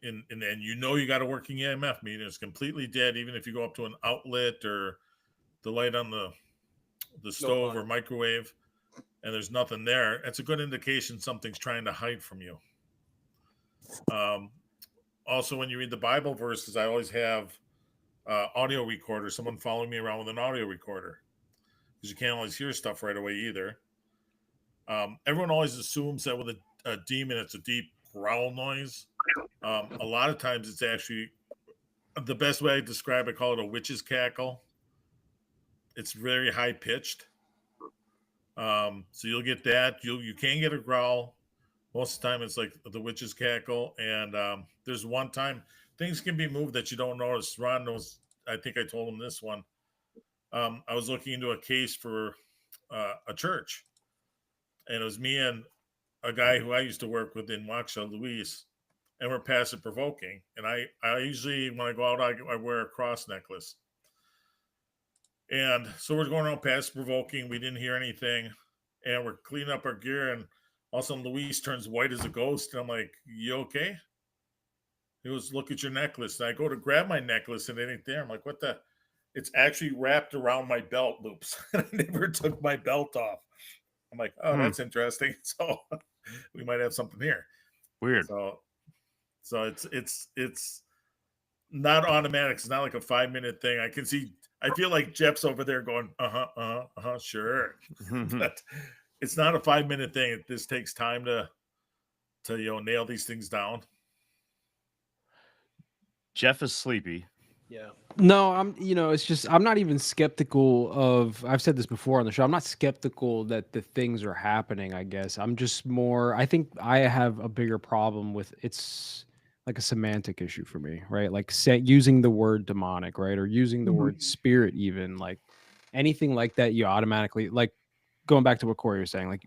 and you got a working EMF meter, it's completely dead. Even if you go up to an outlet or the light on the stove or microwave, and there's nothing there, it's a good indication something's trying to hide from you. Also, when you read the Bible verses, I always have audio recorder, someone following me around with an audio recorder, because you can't always hear stuff right away either. Everyone always assumes that with a demon, it's a deep growl noise. A lot of times it's actually, the best way I describe it, I call it a witch's cackle. It's very high pitched. So you'll get that. You can get a growl. Most of the time it's like the witch's cackle. And there's one time things can be moved that you don't notice. Ron knows, I think I told him this one. I was looking into a case for a church. And it was me and a guy who I used to work with in Waukesha, Luis, and we're passive provoking. And I usually, when I go out, I wear a cross necklace. And so we're going around passive provoking. We didn't hear anything, and we're cleaning up our gear. And all of a sudden, Luis turns white as a ghost. And I'm like, "You okay?" He goes, "Look at your necklace." And I go to grab my necklace, and it ain't there. I'm like, "What the?" It's actually wrapped around my belt loops. I never took my belt off. I'm like, "Oh, that's interesting." So we might have something here. Weird. So it's not automatic. It's not like a 5-minute thing. I feel like Jeff's over there going, sure. But it's not a 5-minute thing. This takes time to nail these things down. Jeff is sleepy. Yeah. No, it's just, I'm not even skeptical of, I've said this before on the show, I'm not skeptical that the things are happening, I guess. I'm just more, I think I have a bigger problem with, it's like a semantic issue for me, right? Like using the word demonic, right? Or using the word spirit, even like anything like that, you automatically, like going back to what Corey was saying, like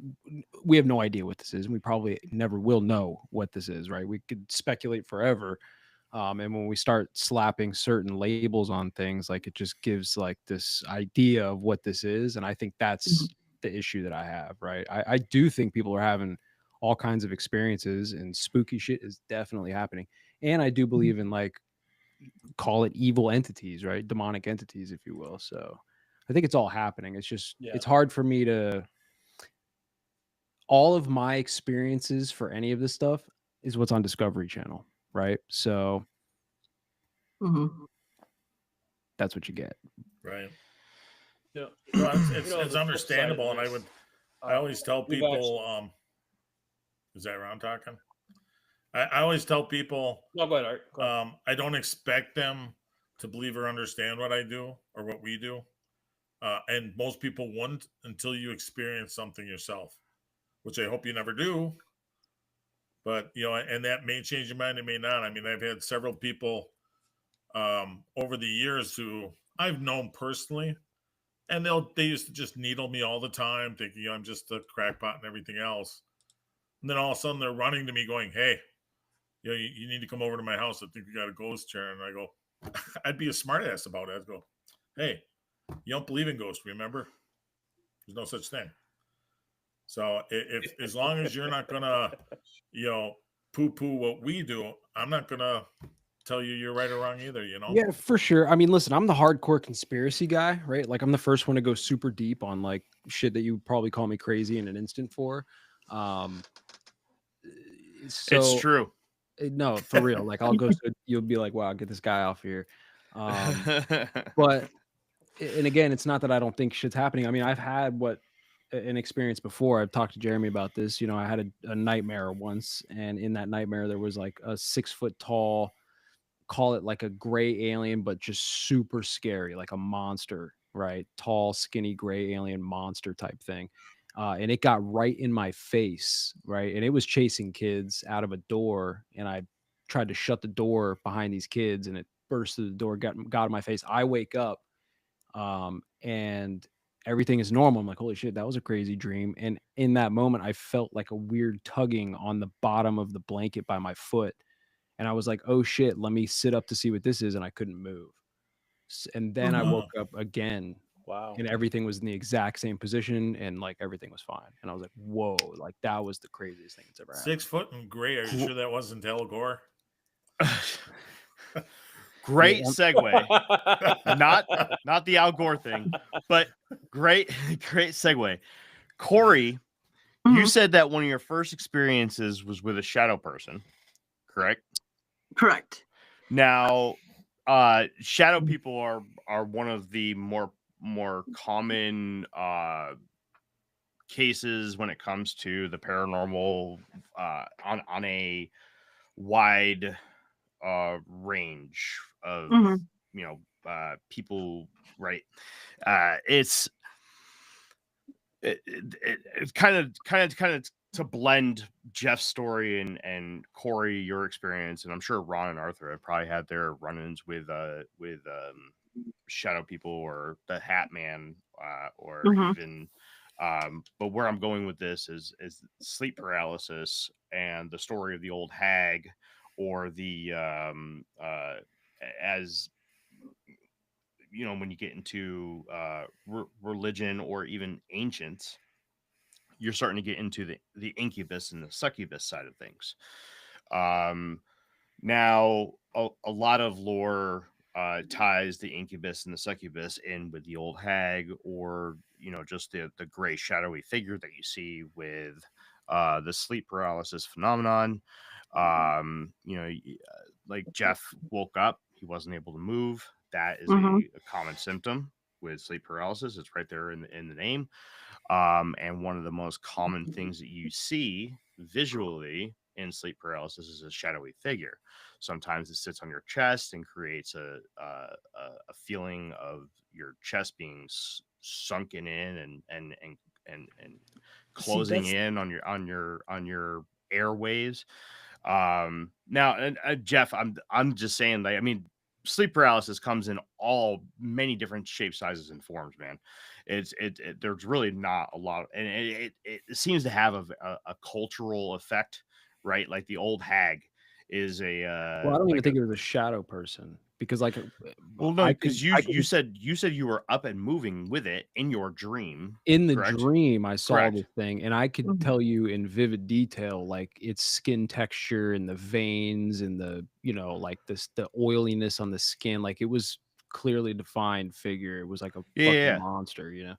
we have no idea what this is. And we probably never will know what this is, right? We could speculate forever. And when we start slapping certain labels on things, like it just gives like this idea of what this is. And I think that's the issue that I have, right? I do think people are having all kinds of experiences, and spooky shit is definitely happening. And I do believe in, like, call it evil entities, right? Demonic entities, if you will. So I think it's all happening. It's just, it's hard for me to, all of my experiences for any of this stuff is what's on Discovery Channel, right? So that's what you get. Right. Yeah. Well, it's You know, the flip side understandable, of and this, I always tell we've people, is that Ron talking? I always tell people, No, go ahead, Art. Go ahead. I don't expect them to believe or understand what I do or what we do. And most people won't until you experience something yourself, which I hope you never do. But, you know, and that may change your mind, it may not. I mean, I've had several people over the years who I've known personally, and they used to just needle me all the time, thinking I'm just a crackpot and everything else. And then all of a sudden they're running to me going, hey, you know, you need to come over to my house. I think we got a ghost chair. And I go, I'd be a smartass about it. I'd go, hey, you don't believe in ghosts, remember? There's no such thing. So if as long as you're not gonna, you know, poo-poo what we do, I'm not gonna tell you you're right or wrong either, you know? Yeah, for sure. I mean, listen, I'm the hardcore conspiracy guy, right? Like, I'm the first one to go super deep on like shit that you would probably call me crazy in an instant for. So It's true. No, for real. Like, I'll go, so you'll be like, wow, get this guy off here. But, and again, it's not that I don't think shit's happening. I mean, I've had an experience before. I've talked to Jeremy about this. You know, I had a nightmare once, and in that nightmare, there was like a 6 foot tall, call it like a gray alien, but just super scary, like a monster, right? Tall, skinny, gray alien monster type thing. And it got right in my face, right? And it was chasing kids out of a door, and I tried to shut the door behind these kids, and it burst through the door, got in my face. I wake up, and everything is normal. I'm like, holy shit, that was a crazy dream. And in that moment, I felt like a weird tugging on the bottom of the blanket by my foot. And I was like, oh shit, let me sit up to see what this is. And I couldn't move. And then I woke up again. Wow. And everything was in the exact same position, and like everything was fine. And I was like, whoa, like that was the craziest thing that's ever happened. 6 foot and gray. Are you sure that wasn't Al Gore? Great segue. not the Al Gore thing, but great segue. Corey, you said that one of your first experiences was with a shadow person, correct? Correct. Now, shadow people are one of the more common cases when it comes to the paranormal on a wide range of you know people, right? It's kind of to blend Jeff's story and Corey, your experience, and I'm sure Ron and Arthur have probably had their run-ins with shadow people or the Hat Man, or even but where I'm going with this is sleep paralysis and the story of the old hag, or the as you know, when you get into religion or even ancients, you're starting to get into the incubus and the succubus side of things. Now a lot of lore ties the incubus and the succubus in with the old hag, or you know, just the gray shadowy figure that you see with the sleep paralysis phenomenon. You know, like Jeff woke up, he wasn't able to move. That is a common symptom with sleep paralysis. It's right there in the name. And one of the most common things that you see visually in sleep paralysis is a shadowy figure. Sometimes it sits on your chest and creates a feeling of your chest being sunken in and closing in on your airwaves. Now, and Jeff, I'm just saying, like, I mean, sleep paralysis comes in many different shapes, sizes, and forms, man. There's really not a lot, and it seems to have a cultural effect, right? Like the old hag is a Well, I don't even like think it was a shadow person because, like, well, no, I because could- I you could- said you were up and moving with it in your dream. in the correct? dream I saw Correct. this thing, and I could Mhm. tell you in vivid detail, like its skin texture and the veins and the, you know, like the oiliness on the skin. Like it was clearly defined figure. It was like a Yeah, fucking yeah. monster, you know.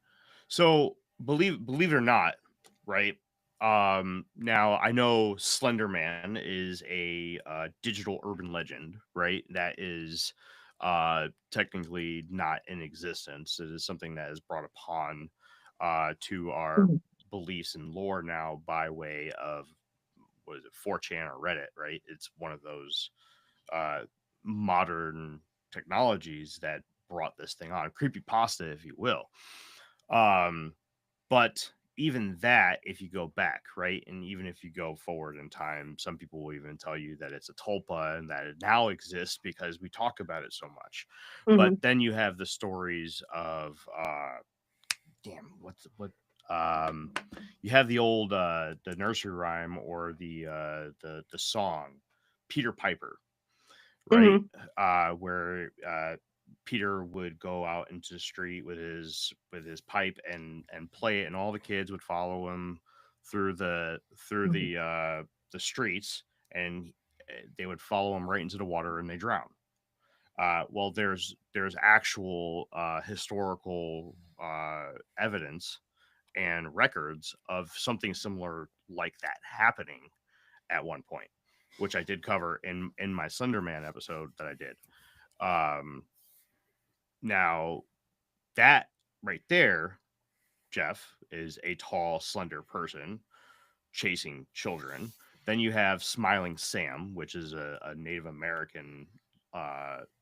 So believe it or not, right? Now I know Slender Man is a digital urban legend, right? That is technically not in existence. It is something that is brought upon to our Mhm. beliefs and lore now by way of what is it, 4chan or Reddit, right? It's one of those modern technologies that brought this thing on, creepypasta, if you will. But even that, if you go back, right, and even if you go forward in time, some people will even tell you that it's a tulpa and that it now exists because we talk about it so much. But Mhm. then you have the stories of damn, you have the old the nursery rhyme or the song Peter Piper, right? Where Peter would go out into the street with his pipe and play it, and all the kids would follow him through Mhm. the streets, and they would follow him right into the water, and they drown. Well, there's actual historical evidence and records of something similar like that happening at one point, which I did cover in my Slenderman episode that I did. Now that right there, Jeff, is a tall, slender person chasing children. Then you have Smiling Sam, which is a Native American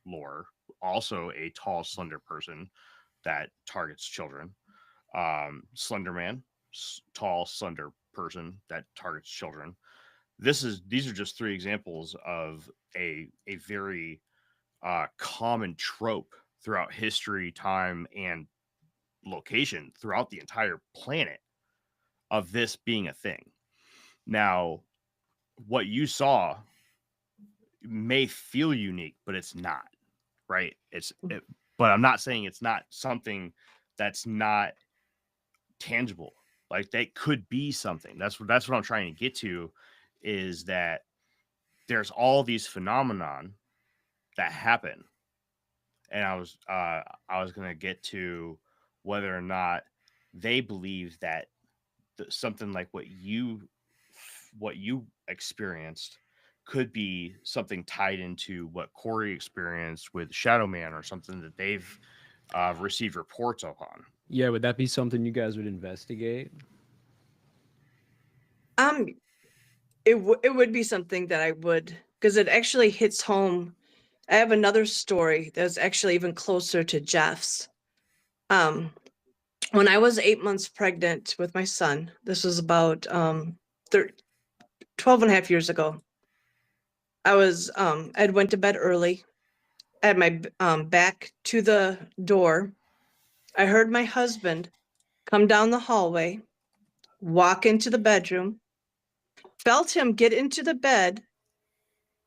lore, also a tall, slender person that targets children. Slenderman, tall, slender person that targets children. These are just three examples of a very common trope throughout history, time, and location throughout the entire planet of this being a thing. Now, what you saw may feel unique, but it's not, right? But I'm not saying it's not something that's not tangible. Like that could be something. That's what I'm trying to get to, is that there's all these phenomenon that happen, and I was gonna get to whether or not they believe that something like what you experienced could be something tied into what Corey experienced with Shadow Man, or something that they've received reports upon. Yeah, would that be something you guys would investigate? It would be something that I would, because it actually hits home. I have another story that's actually even closer to Jeff's. When I was 8 months pregnant with my son, this was about 12 and a half years ago. I'd went to bed early. I had my back to the door. I heard my husband come down the hallway, walk into the bedroom, felt him get into the bed,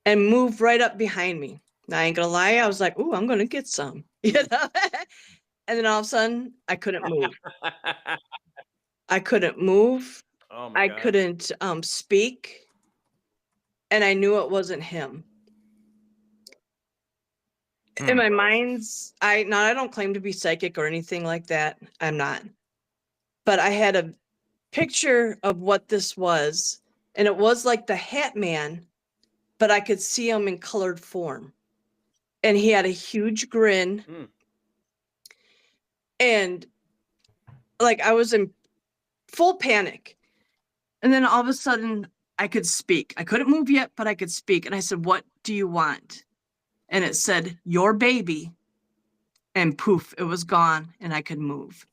and move right up behind me. Now, I ain't gonna lie, I was like, "Ooh, I'm gonna get some," you know. And then all of a sudden, I couldn't move. I couldn't move. Oh my I God. couldn't speak, and I knew it wasn't him. In my mind's, I don't claim to be psychic or anything like that. I'm not. But I had a picture of what this was, and it was like the Hat Man, but I could see him in colored form. And he had a huge grin. Hmm. And like I was in full panic. And then all of a sudden I could speak. I couldn't move yet, but I could speak. And I said, "What do you want?" And it said, "Your baby." And poof, it was gone and I could move.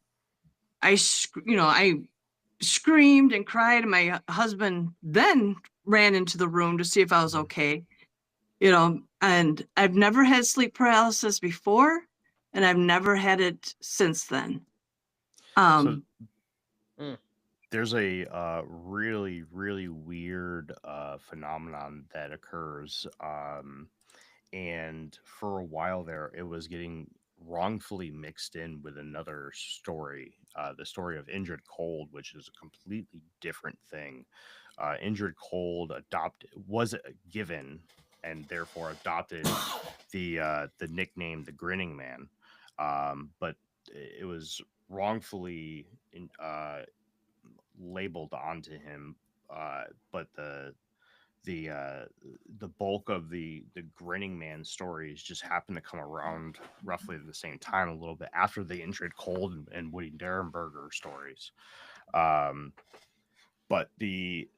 I screamed and cried, and my husband then ran into the room to see if I was okay. And I've never had sleep paralysis before, and I've never had it since then. So there's a really really weird phenomenon that occurs, and for a while there, it was getting wrongfully mixed in with another story, the story of Injured Cold, which is a completely different thing. Injured Cold was given and therefore adopted the nickname the Grinning Man, but it was wrongfully labeled onto him. But the bulk of the Grinning Man stories just happened to come around roughly at the same time, a little bit after the Injured Cold and Woody Derenberger stories. But the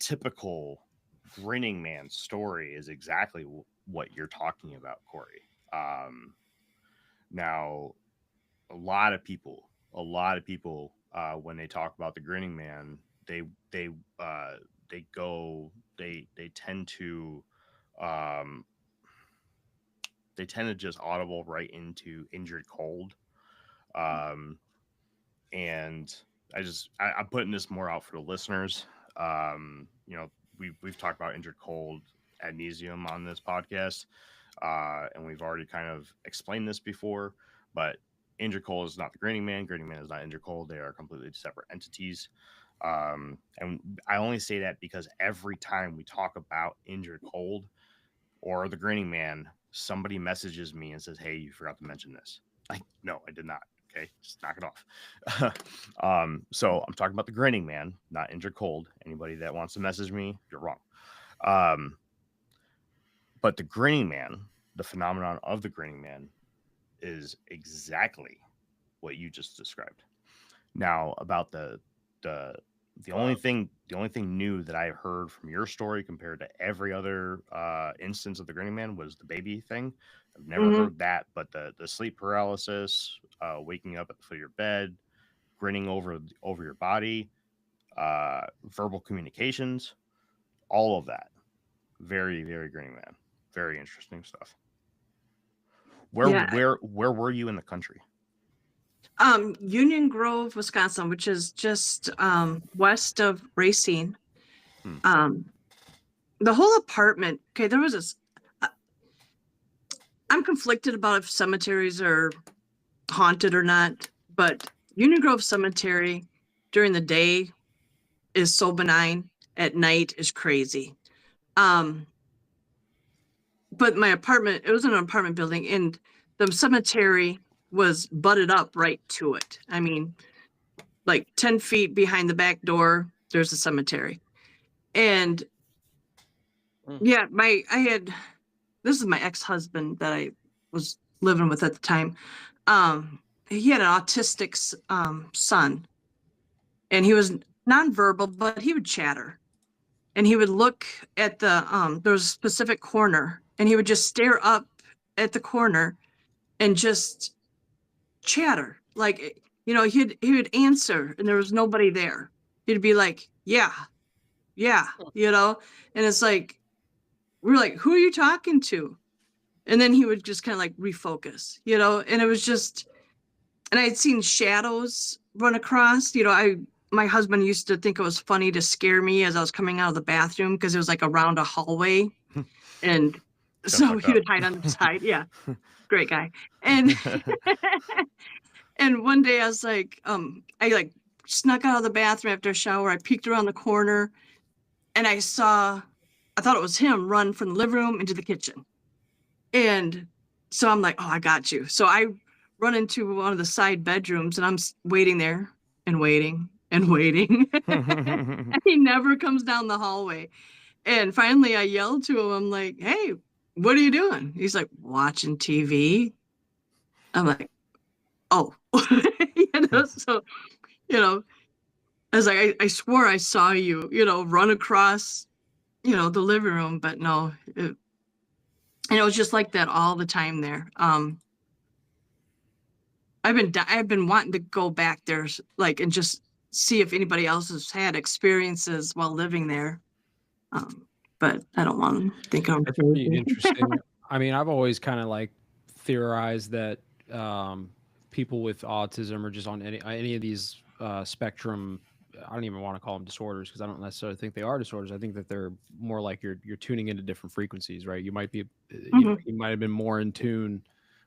typical Grinning Man story is exactly what you're talking about, Corey. Now, a lot of people, when they talk about the Grinning Man, they tend to just audible right into Injured Cold. And I'm putting this more out for the listeners. We've talked about Injured Cold ad nauseum on this podcast, and we've already kind of explained this before, but Injured Cold is not the Grinning Man. Grinning Man is not Injured Cold. They are completely separate entities. And I only say that because every time we talk about Injured Cold or the Grinning Man, somebody messages me and says, "Hey, you forgot to mention this." Like, no, I did not. Okay, just knock it off. So I'm talking about the Grinning Man, not Injured Cold. Anybody that wants to message me, you're wrong. But the Grinning Man, the phenomenon of the Grinning Man, is exactly what you just described. Now, about the only thing new that I heard from your story compared to every other instance of the Grinning Man was the baby thing. I've never heard that, but the sleep paralysis, waking up at the foot of your bed, grinning over your body, verbal communications, all of that, very very Grinning Man, very interesting stuff. Where were you in the country? Union Grove, Wisconsin, which is just west of Racine. The whole apartment. Okay, there was this. I'm conflicted about if cemeteries are haunted or not, but Union Grove Cemetery during the day is so benign. At night is crazy. But my apartment, it was an apartment building, and the cemetery was butted up right to it. I mean, like 10 feet behind the back door, there's a cemetery. And yeah, this is my ex-husband that I was living with at the time. He had an autistic son, and he was nonverbal, but he would chatter. And he would look at there was a specific corner, and he would just stare up at the corner and just chatter. Like, he would answer and there was nobody there. He'd be like, yeah, and it's like, we're like, who are you talking to? And then he would just kind of like refocus, and it was just, and I had seen shadows run across, my husband used to think it was funny to scare me as I was coming out of the bathroom because it was like around a hallway. And so he would hide on the side. Yeah. Great guy. And and one day I was like, I like snuck out of the bathroom after a shower. I peeked around the corner and I thought it was him run from the living room into the kitchen. And so I'm like, oh, I got you. So I run into one of the side bedrooms and I'm waiting there and waiting. And he never comes down the hallway. And finally I yelled to him, I'm like, hey, what are you doing? He's like, watching TV. I'm like, oh. So, I was like, I swore I saw you, run across, the living room, but no. And it was just like that all the time there. I've been wanting to go back there, like, and just see if anybody else has had experiences while living there. But I don't want to think of That's pretty interesting. I mean, I've always kind of like theorized that people with autism or just on any of these spectrum I don't even want to call them disorders because I don't necessarily think they are disorders. I think that they're more like you're tuning into different frequencies, right? You might be, you might have been more in tune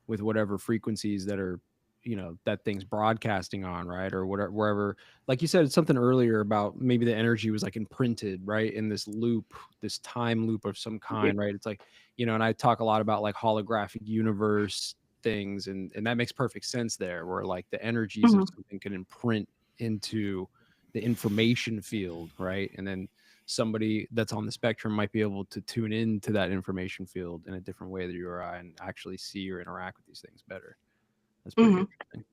with whatever frequencies that are, that thing's broadcasting on, right? Or whatever, wherever, like you said, something earlier about maybe the energy was like imprinted, right? In this loop, this time loop of some kind, right? It's like, and I talk a lot about like holographic universe things, and that makes perfect sense there, where like the energies of something can imprint into the information field, right? And then somebody that's on the spectrum might be able to tune into that information field in a different way than you or I, and actually see or interact with these things better. That's pretty interesting.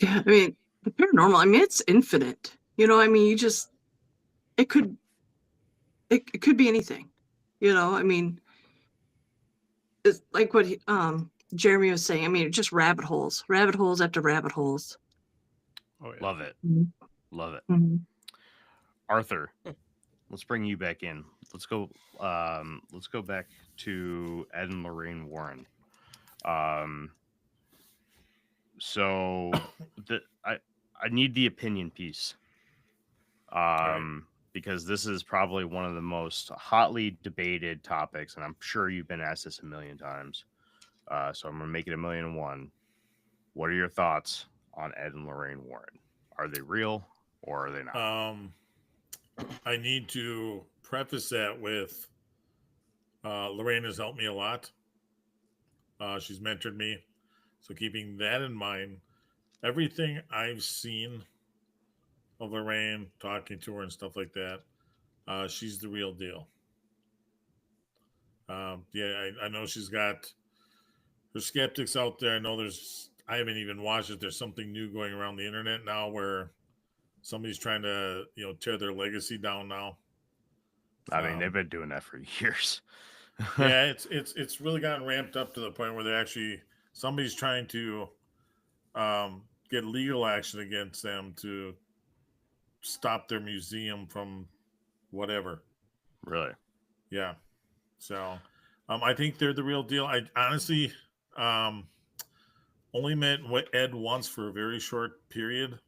Yeah, I mean, the paranormal, I mean, it's infinite. I mean, it could be anything. I mean, it's like what Jeremy was saying. I mean, just rabbit holes after rabbit holes. Oh, yeah. Love it. Love it. Arthur, let's bring you back in. Let's go back to Ed and Lorraine Warren. So I need the opinion piece. Because this is probably one of the most hotly debated topics, and I'm sure you've been asked this a million times. So I'm gonna make it 1,000,001. What are your thoughts on Ed and Lorraine Warren? Are they real or are they not? I need to preface that with Lorraine has helped me a lot. She's mentored me. So keeping that in mind, everything I've seen of Lorraine, talking to her and stuff like that, she's the real deal. I know she's got her skeptics out there. I haven't even watched it. There's something new going around the internet now where somebody's trying to, tear their legacy down now. I mean, they've been doing that for years. Yeah, it's really gotten ramped up to the point where somebody's trying to get legal action against them to stop their museum from whatever. Really? Yeah. So I think they're the real deal. I honestly only met Ed once for a very short period.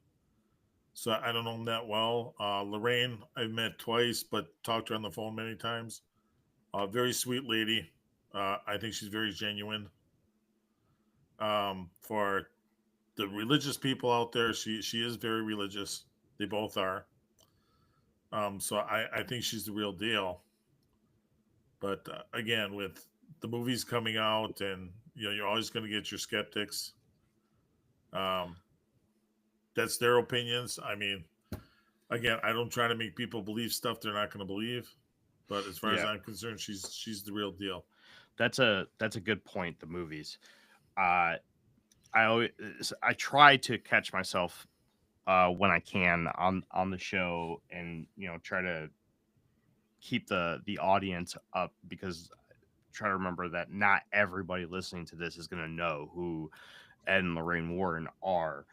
So I don't know him that well. Lorraine, I've met twice, but talked to her on the phone many times. Very sweet lady. I think she's very genuine. For the religious people out there, she is very religious. They both are. So I think she's the real deal. But again, with the movies coming out, and you're always going to get your skeptics. That's their opinions. I mean, again, I don't try to make people believe stuff they're not going to believe. But as far as I'm concerned, she's the real deal. That's a good point. The movies. I try to catch myself when I can on the show, and try to keep the audience up, because try to remember that not everybody listening to this is going to know who Ed and Lorraine Warren are.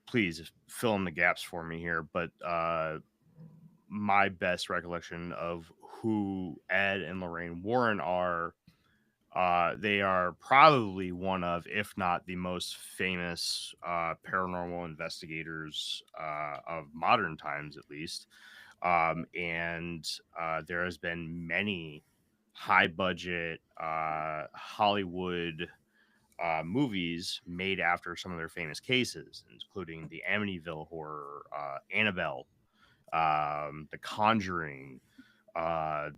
Please fill in the gaps for me here, but my best recollection of who Ed and Lorraine Warren are, they are probably one of, if not the most famous paranormal investigators of modern times, at least. And there has been many high budget Hollywood movies made after some of their famous cases, including the Amityville Horror, Annabelle, The Conjuring, I'm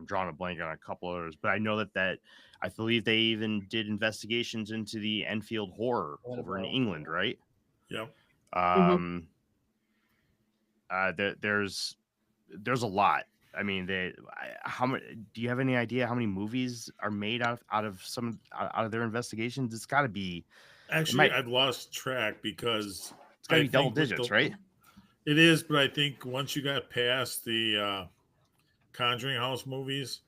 drawing a blank on a couple others, but I know that I believe they even did investigations into the Enfield Horror over in England, right? Yep. There's a lot. I mean, how many? Do you have any idea how many movies are made out of their investigations? It's got to be. Actually, I've lost track because it's got to be double digits, right? It is, but I think once you got past the Conjuring House movies,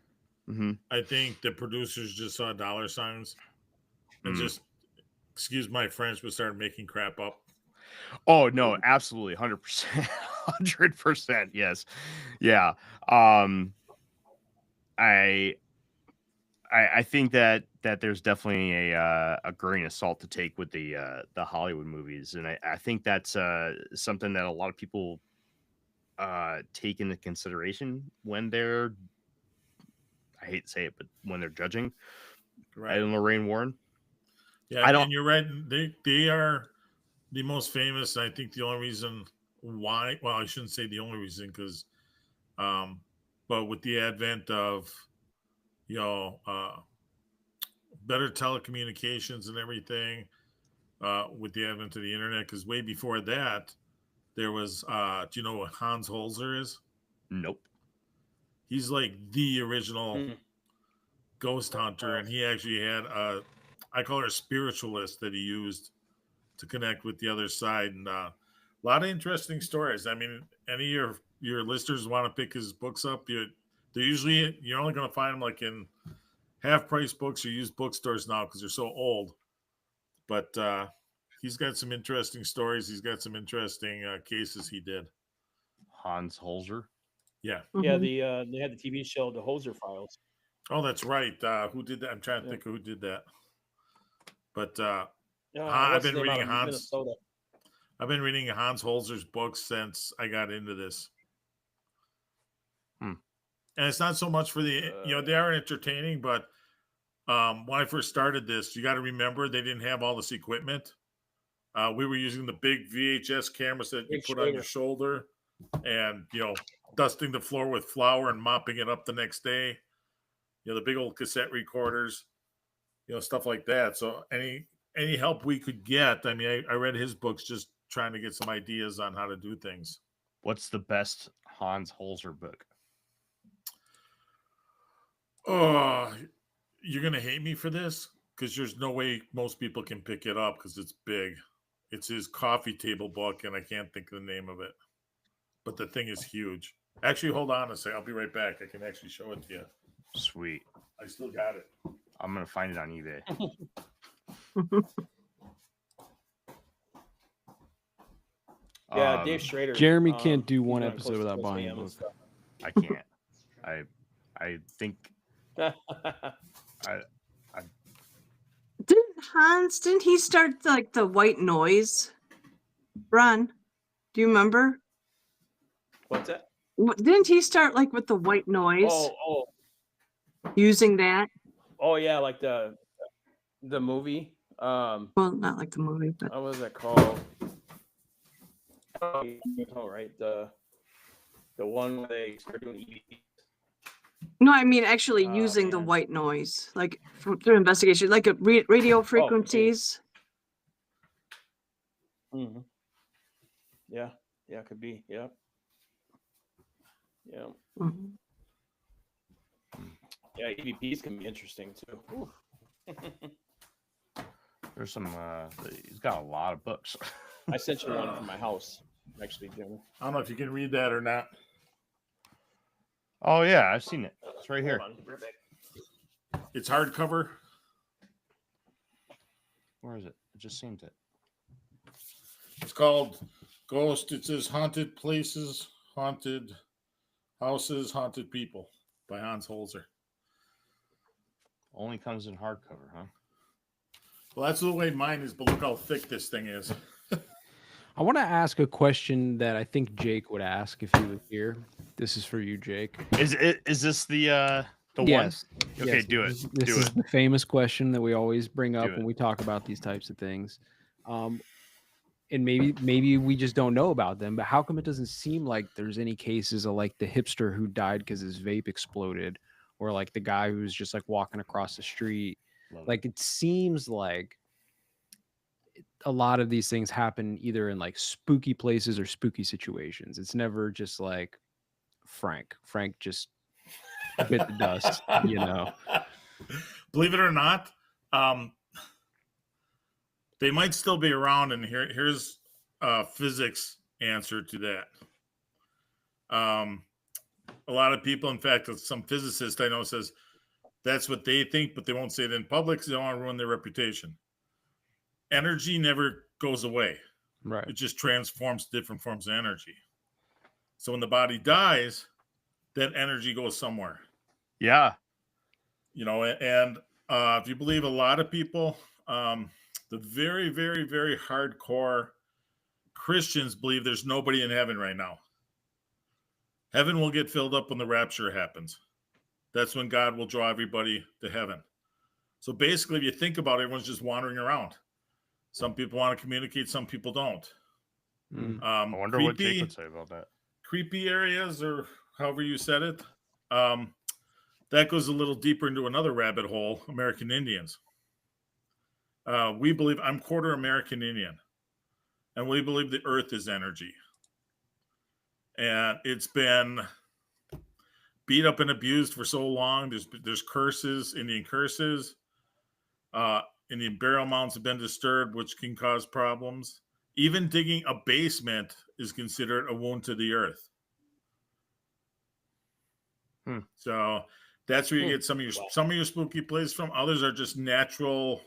I think the producers just saw dollar signs and just, excuse my French, but started making crap up. Oh no, absolutely, 100%, 100%, yes, yeah. I think that that there's definitely a grain of salt to take with the Hollywood movies, and I think that's something that a lot of people take into consideration when they're, I hate to say it, but when they're judging Right. Ed and Lorraine Warren. Yeah, I don't- and you're right. They are the most famous. I think the only reason why, well, I shouldn't say the only reason, because, but with the advent of, you know, better telecommunications and everything, with the advent of the internet, because way before that, there was, do you know what Hans Holzer is? Nope. He's like the original Hmm. ghost hunter, and he actually had I call her a spiritualist that he used to connect with the other side, and a lot of interesting stories. I mean, any of your listeners want to pick his books up, they're usually, you're only going to find them like in half price books or used bookstores now because they're so old. But he's got some interesting stories. He's got some interesting cases he did. Hans Holzer. Yeah. Yeah, Mhm. they had the TV show, The Hoser Files. Oh, that's right. Who did that? I'm trying to think of who did that. But I've What's been his name out reading of Hans. Minnesota? I've been reading Hans Holzer's books since I got into this. Hmm. And it's not so much for the, they are entertaining, but when I first started this, you got to remember they didn't have all this equipment. We were using the big VHS cameras that you Big put on your Schrader. shoulder, and dusting the floor with flour and mopping it up the next day. The big old cassette recorders, stuff like that. So any help we could get. I mean, I read his books just trying to get some ideas on how to do things. What's the best Hans Holzer book? Oh, you're gonna hate me for this because there's no way most people can pick it up because it's big. It's his coffee table book, and I can't think of the name of it. But the thing is huge. Actually, hold on a second. I'll be right back. I can actually show it to you. Sweet. I still got it. I'm gonna find it on eBay. Yeah, Dave Schrader. Jeremy can't do he's one on episode Coast to without Coast buying a AM and book. stuff. I can't. I think Didn't he start like the white noise? Ron, do you remember? What's that? Didn't he start like with the white noise, Oh, using that? yeah, like the movie. Well, not like the movie, but What was that called? Oh, right. The one where they start doing EVP. no, I mean actually Oh, using the man. white noise, like through investigation, like a radio frequencies. Mm-hmm. Yeah, it could be. Yeah. Mhm. Yeah, EVPs can be interesting too. Ooh. there's some. He's got a lot of books. I sent you one from my house, actually, Jim. I don't know if you can read that or not. Oh yeah, I've seen it. It's right here. Hold on, right back. It's hardcover. Where is it? It just seems it. It's called Ghost. It says Haunted Places, Haunted Houses, Haunted People by Hans Holzer. Only comes in hardcover, huh? Well, that's the way mine is, but look how thick this thing is. I want to ask a question that I think Jake would ask if he was here. This is for you, Jake. Is this the Yes. one? Okay, Yes, do it. This Do is it. the famous question that we always bring up Do when it. we talk about these types of things. And maybe we just don't know about them, but how come it doesn't seem like there's any cases of like the hipster who died because his vape exploded, or like the guy who was just like walking across the street? Love Like it seems like a lot of these things happen either in like spooky places or spooky situations. It's never just like Frank just bit the dust, you know. Believe it or not, they might still be around, and here's a physics answer to that. A lot of people, in fact, some physicists I know says that's what they think, but they won't say it in public because they don't want to ruin their reputation. Energy never goes away. Right. It just transforms to different forms of energy. So when the body dies, that energy goes somewhere. Yeah. And If you believe a lot of people, the very, very, very hardcore Christians believe there's nobody in heaven right now. Heaven will get filled up when the rapture happens. That's when God will draw everybody to heaven. So basically, if you think about it, everyone's just wandering around. Some people want to communicate, some people don't. I wonder what Jake would say about that. Creepy areas, or however you said it, that goes a little deeper into another rabbit hole. American Indians. We believe, I'm quarter American Indian, and we believe the earth is energy. And it's been beat up and abused for so long. There's curses, Indian curses. Indian burial mounds have been disturbed, which can cause problems. Even digging a basement is considered a wound to the earth. So that's where you get some of your spooky places from. Others are just natural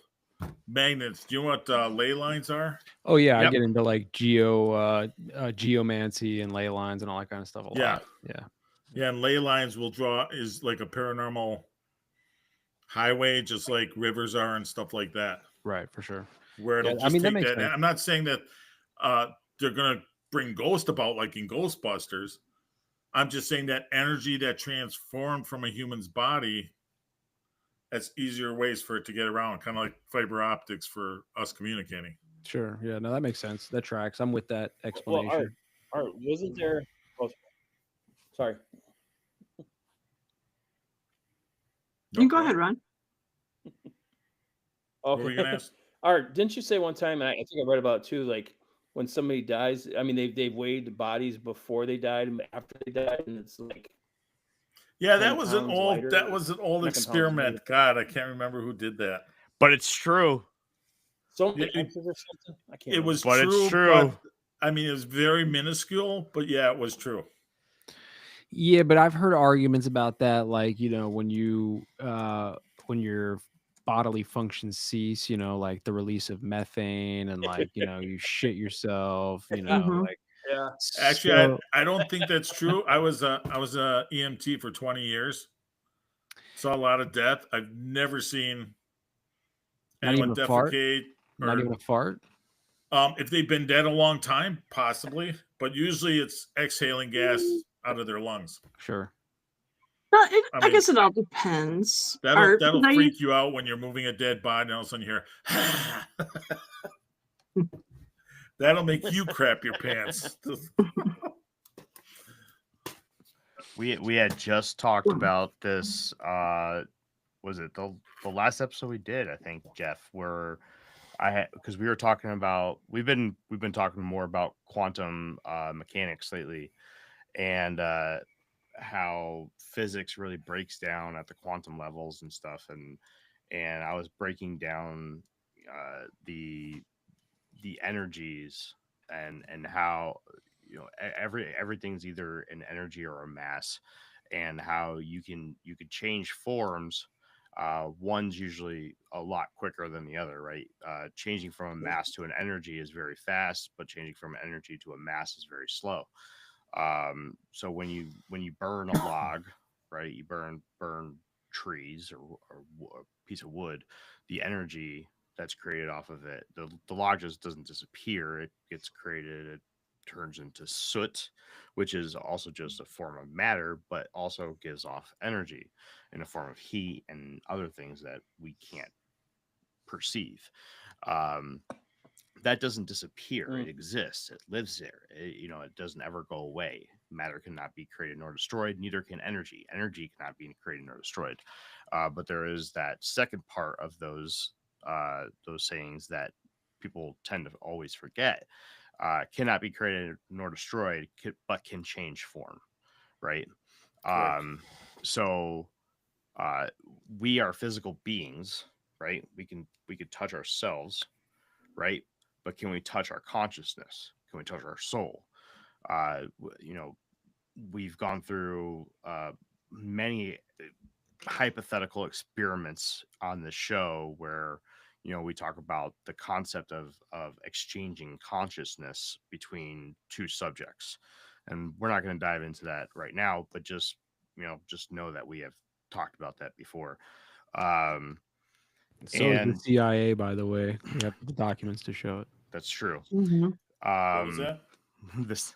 magnets. Do you know what ley lines are? Oh yeah, I get into like geomancy and ley lines and all that kind of stuff a lot. Yeah, and ley lines will draw is like a paranormal highway, just like rivers are and stuff like that. Right, for sure. Where it'll just take that. I'm not saying that they're gonna bring ghost about like in Ghostbusters. I'm just saying that energy that transformed from a human's body, that's easier ways for it to get around, kind of like fiber optics for us communicating. Sure. Yeah, no, that makes sense. That tracks. I'm with that explanation. Well, Art, wasn't there... Oh, sorry. You go ahead, Ron. Okay. What were you gonna ask? Art, didn't you say one time, and I think I read about it too, like when somebody dies, I mean, they've weighed the bodies before they died and after they died, and it's like... Yeah, that was an old experiment. God, I can't remember who did that. But it's true. So many ounces or something? I can't remember. It was true. It's true. But, I mean, it was very minuscule, but yeah, it was true. Yeah, but I've heard arguments about that, like, you know, when your bodily functions cease, you know, like the release of methane and like, you know, you shit yourself, you know, like. Yeah. Actually, I don't think that's true. I was a EMT for 20 years. Saw a lot of death. I've never seen anyone defecate. Not even a fart? If they've been dead a long time, possibly. But usually it's exhaling gas out of their lungs. Sure. Well, I guess it all depends. That'll freak you out when you're moving a dead body and all of a sudden you hear... That'll make you crap your pants. We had just talked about this. Was it the last episode we did? I think, Jeff, where because we were talking about we've been talking more about quantum mechanics lately, and how physics really breaks down at the quantum levels and stuff, and I was breaking down the energies and how, you know, everything's either an energy or a mass, and how you could change forms. One's usually a lot quicker than the other, right? Changing from a mass to an energy is very fast, but changing from an energy to a mass is very slow. So when you burn a log, right, you burn trees or a piece of wood, the energy that's created off of it, the log just doesn't disappear. It gets created, it turns into soot, which is also just a form of matter, but also gives off energy in a form of heat and other things that we can't perceive. That doesn't disappear. It exists. It lives there. It doesn't ever go away. Matter cannot be created nor destroyed. Neither can energy. Energy cannot be created nor destroyed. But there is that second part of those sayings that people tend to always forget. Cannot be created nor destroyed, but can change form, right? So we are physical beings, right? We could touch ourselves, right? But can we touch our consciousness? Can we touch our soul? We've gone through many hypothetical experiments on the show where, we talk about the concept of exchanging consciousness between two subjects, and we're not going to dive into that right now, but just know that we have talked about that before. So is And the CIA, by the way. We have the documents to show it. that's true. Mhm. What was Um, that? this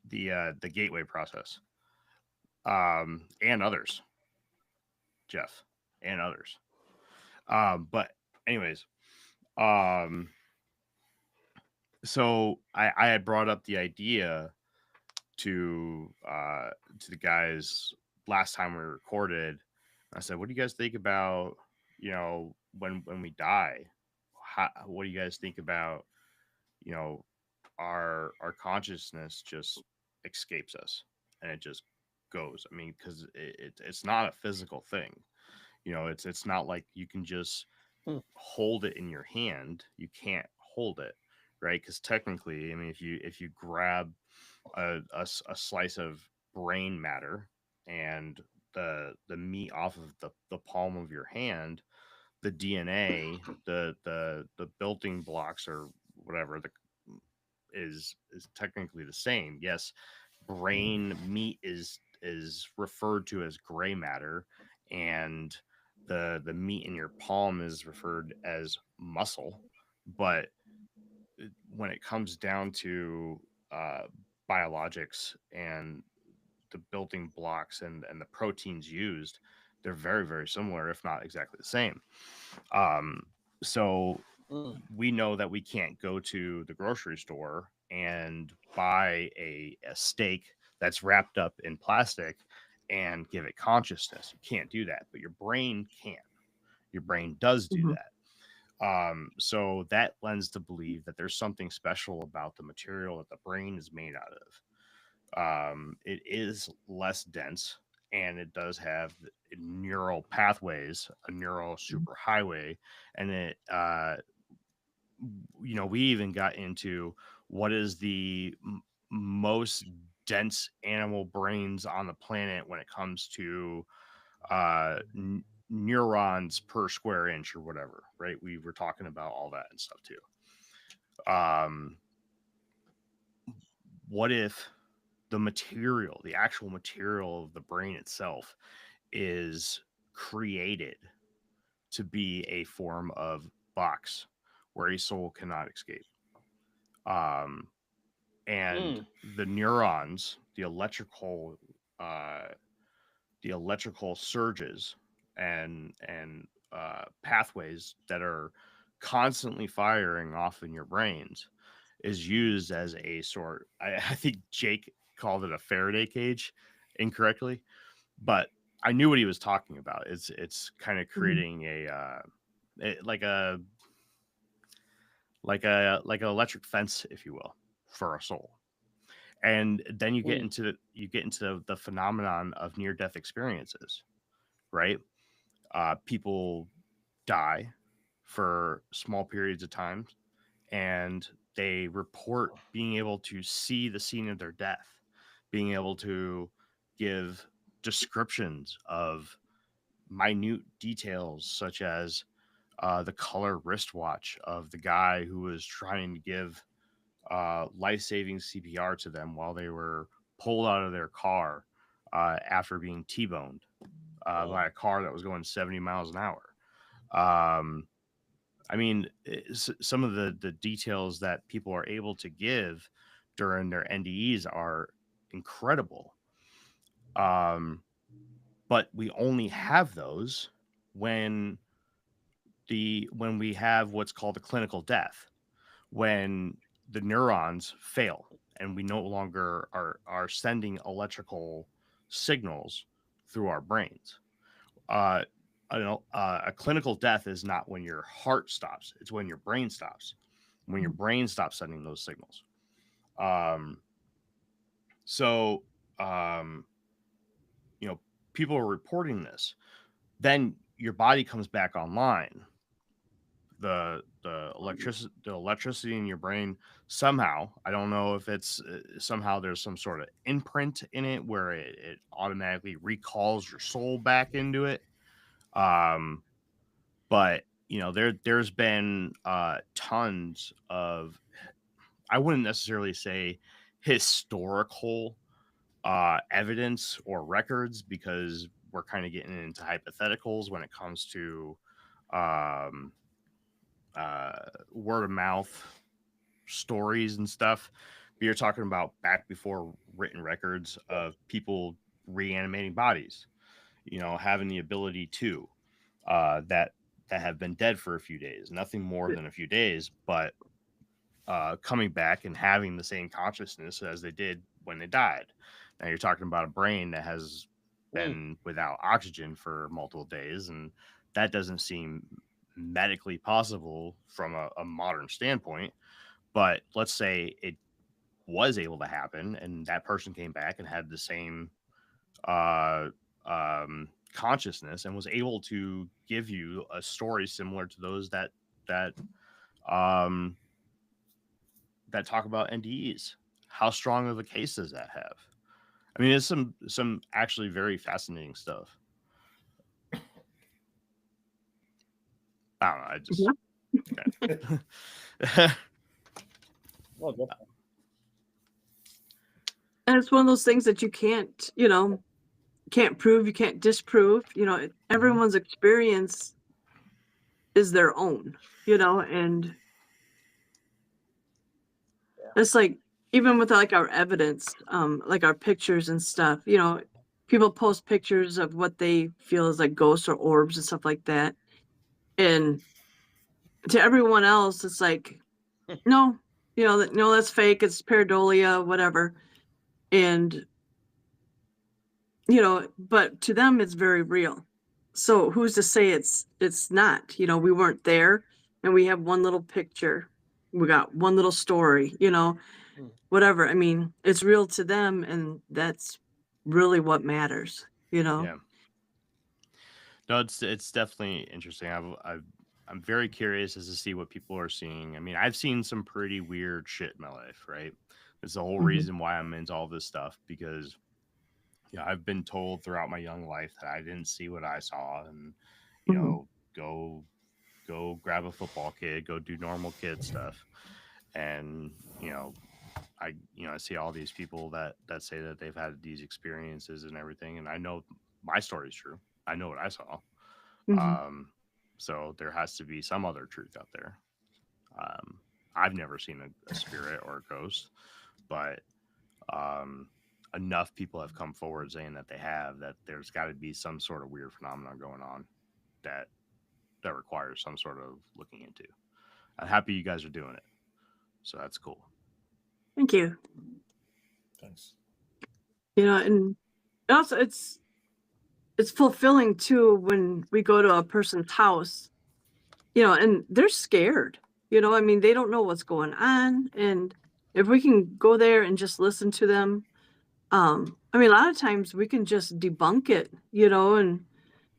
the gateway process, and others, Jeff, and others. But anyways, um, so I had brought up the idea to the guys last time we recorded. I said, "What do you guys think about, when we die? What do you guys think about, you know, our consciousness just escapes us and it just goes? I mean, because it's not a physical thing. It's not like you can just Hmm. hold it in your hand. You can't hold it, right? Because technically, I mean, if you grab a slice of brain matter and the meat off of the palm of your hand, the DNA, the building blocks or whatever is technically the same. Yes, brain meat is referred to as gray matter, and the meat in your palm is referred as muscle. But when it comes down to uh, biologics and the building blocks and the proteins used, they're very, very similar, if not exactly the same. So Mm. we know that we can't go to the grocery store and buy a steak that's wrapped up in plastic and give it consciousness. You can't do that, but your brain can. Your brain does do Mhm. that. So that lends to believe that there's something special about the material that the brain is made out of. It is less dense and it does have neural pathways, a neural superhighway, and we even got into what is the most dense animal brains on the planet when it comes to neurons per square inch or whatever, right? We were talking about all that and stuff too. What if the actual material of the brain itself is created to be a form of box where a soul cannot escape? Um, and Mm. the neurons, uh, the electrical surges and pathways that are constantly firing off in your brains is used as a sort. I think Jake called it a Faraday cage incorrectly, but I knew what he was talking about. It's kind of creating like an electric fence, if you will, for a soul. And then you get Mm. into the phenomenon of near death experiences, right? People die for small periods of time and they report being able to see the scene of their death, being able to give descriptions of minute details such as the color wristwatch of the guy who was trying to give life-saving CPR to them while they were pulled out of their car after being T-boned by a car that was going 70 miles an hour. I mean, some of the details that people are able to give during their NDEs are incredible. But we only have those when we have what's called a clinical death, when the neurons fail and we no longer are sending electrical signals through our brains. Uh, a clinical death is not when your heart stops; it's when your brain stops. When your brain stops sending those signals. Um, so, um, people are reporting this. Then your body comes back online. The electricity in your brain somehow, I don't know if it's somehow there's some sort of imprint in it where it automatically recalls your soul back into it. But there's been tons of, I wouldn't necessarily say historical evidence or records, because we're kind of getting into hypotheticals when it comes to um, word of mouth stories and stuff. But you're talking about back before written records of people reanimating bodies, having the ability to that have been dead for a few days, nothing more than a few days, but coming back and having the same consciousness as they did when they died. Now you're talking about a brain that has been without oxygen for multiple days, and that doesn't seem medically possible from a modern standpoint. But let's say it was able to happen and that person came back and had the same uh, consciousness and was able to give you a story similar to those that um, that talk about NDEs. How strong of a case does that have? I mean, it's some actually very fascinating stuff. I don't know. I just okay. Well, definitely. And it's one of those things that you can't, can't prove, you can't disprove. Everyone's experience is their own, and it's like, even with like our evidence, like our pictures and stuff, people post pictures of what they feel is like ghosts or orbs and stuff like that. And to everyone else, it's like, no, no, that's fake. It's pareidolia, whatever. And, but to them, it's very real. So who's to say it's not? We weren't there, and we have one little picture. We got one little story, whatever. I mean, it's real to them, and that's really what matters, Yeah. No, it's definitely interesting. I'm very curious as to see what people are seeing. I mean, I've seen some pretty weird shit in my life, right? It's the whole reason why I'm into all this stuff, because I've been told throughout my young life that I didn't see what I saw, and go grab a football kid, go do normal kid stuff. And I see all these people that say that they've had these experiences and everything, and I know my story's true. I know what I saw. So there has to be some other truth out there. I've never seen a spirit or a ghost, but enough people have come forward saying that they have, that there's got to be some sort of weird phenomenon going on that requires some sort of looking into. I'm happy you guys are doing it, so that's cool. Thank you. Thanks. And also it's fulfilling too when we go to a person's house, and they're scared. I mean, they don't know what's going on, and if we can go there and just listen to them, I mean, a lot of times we can just debunk it, and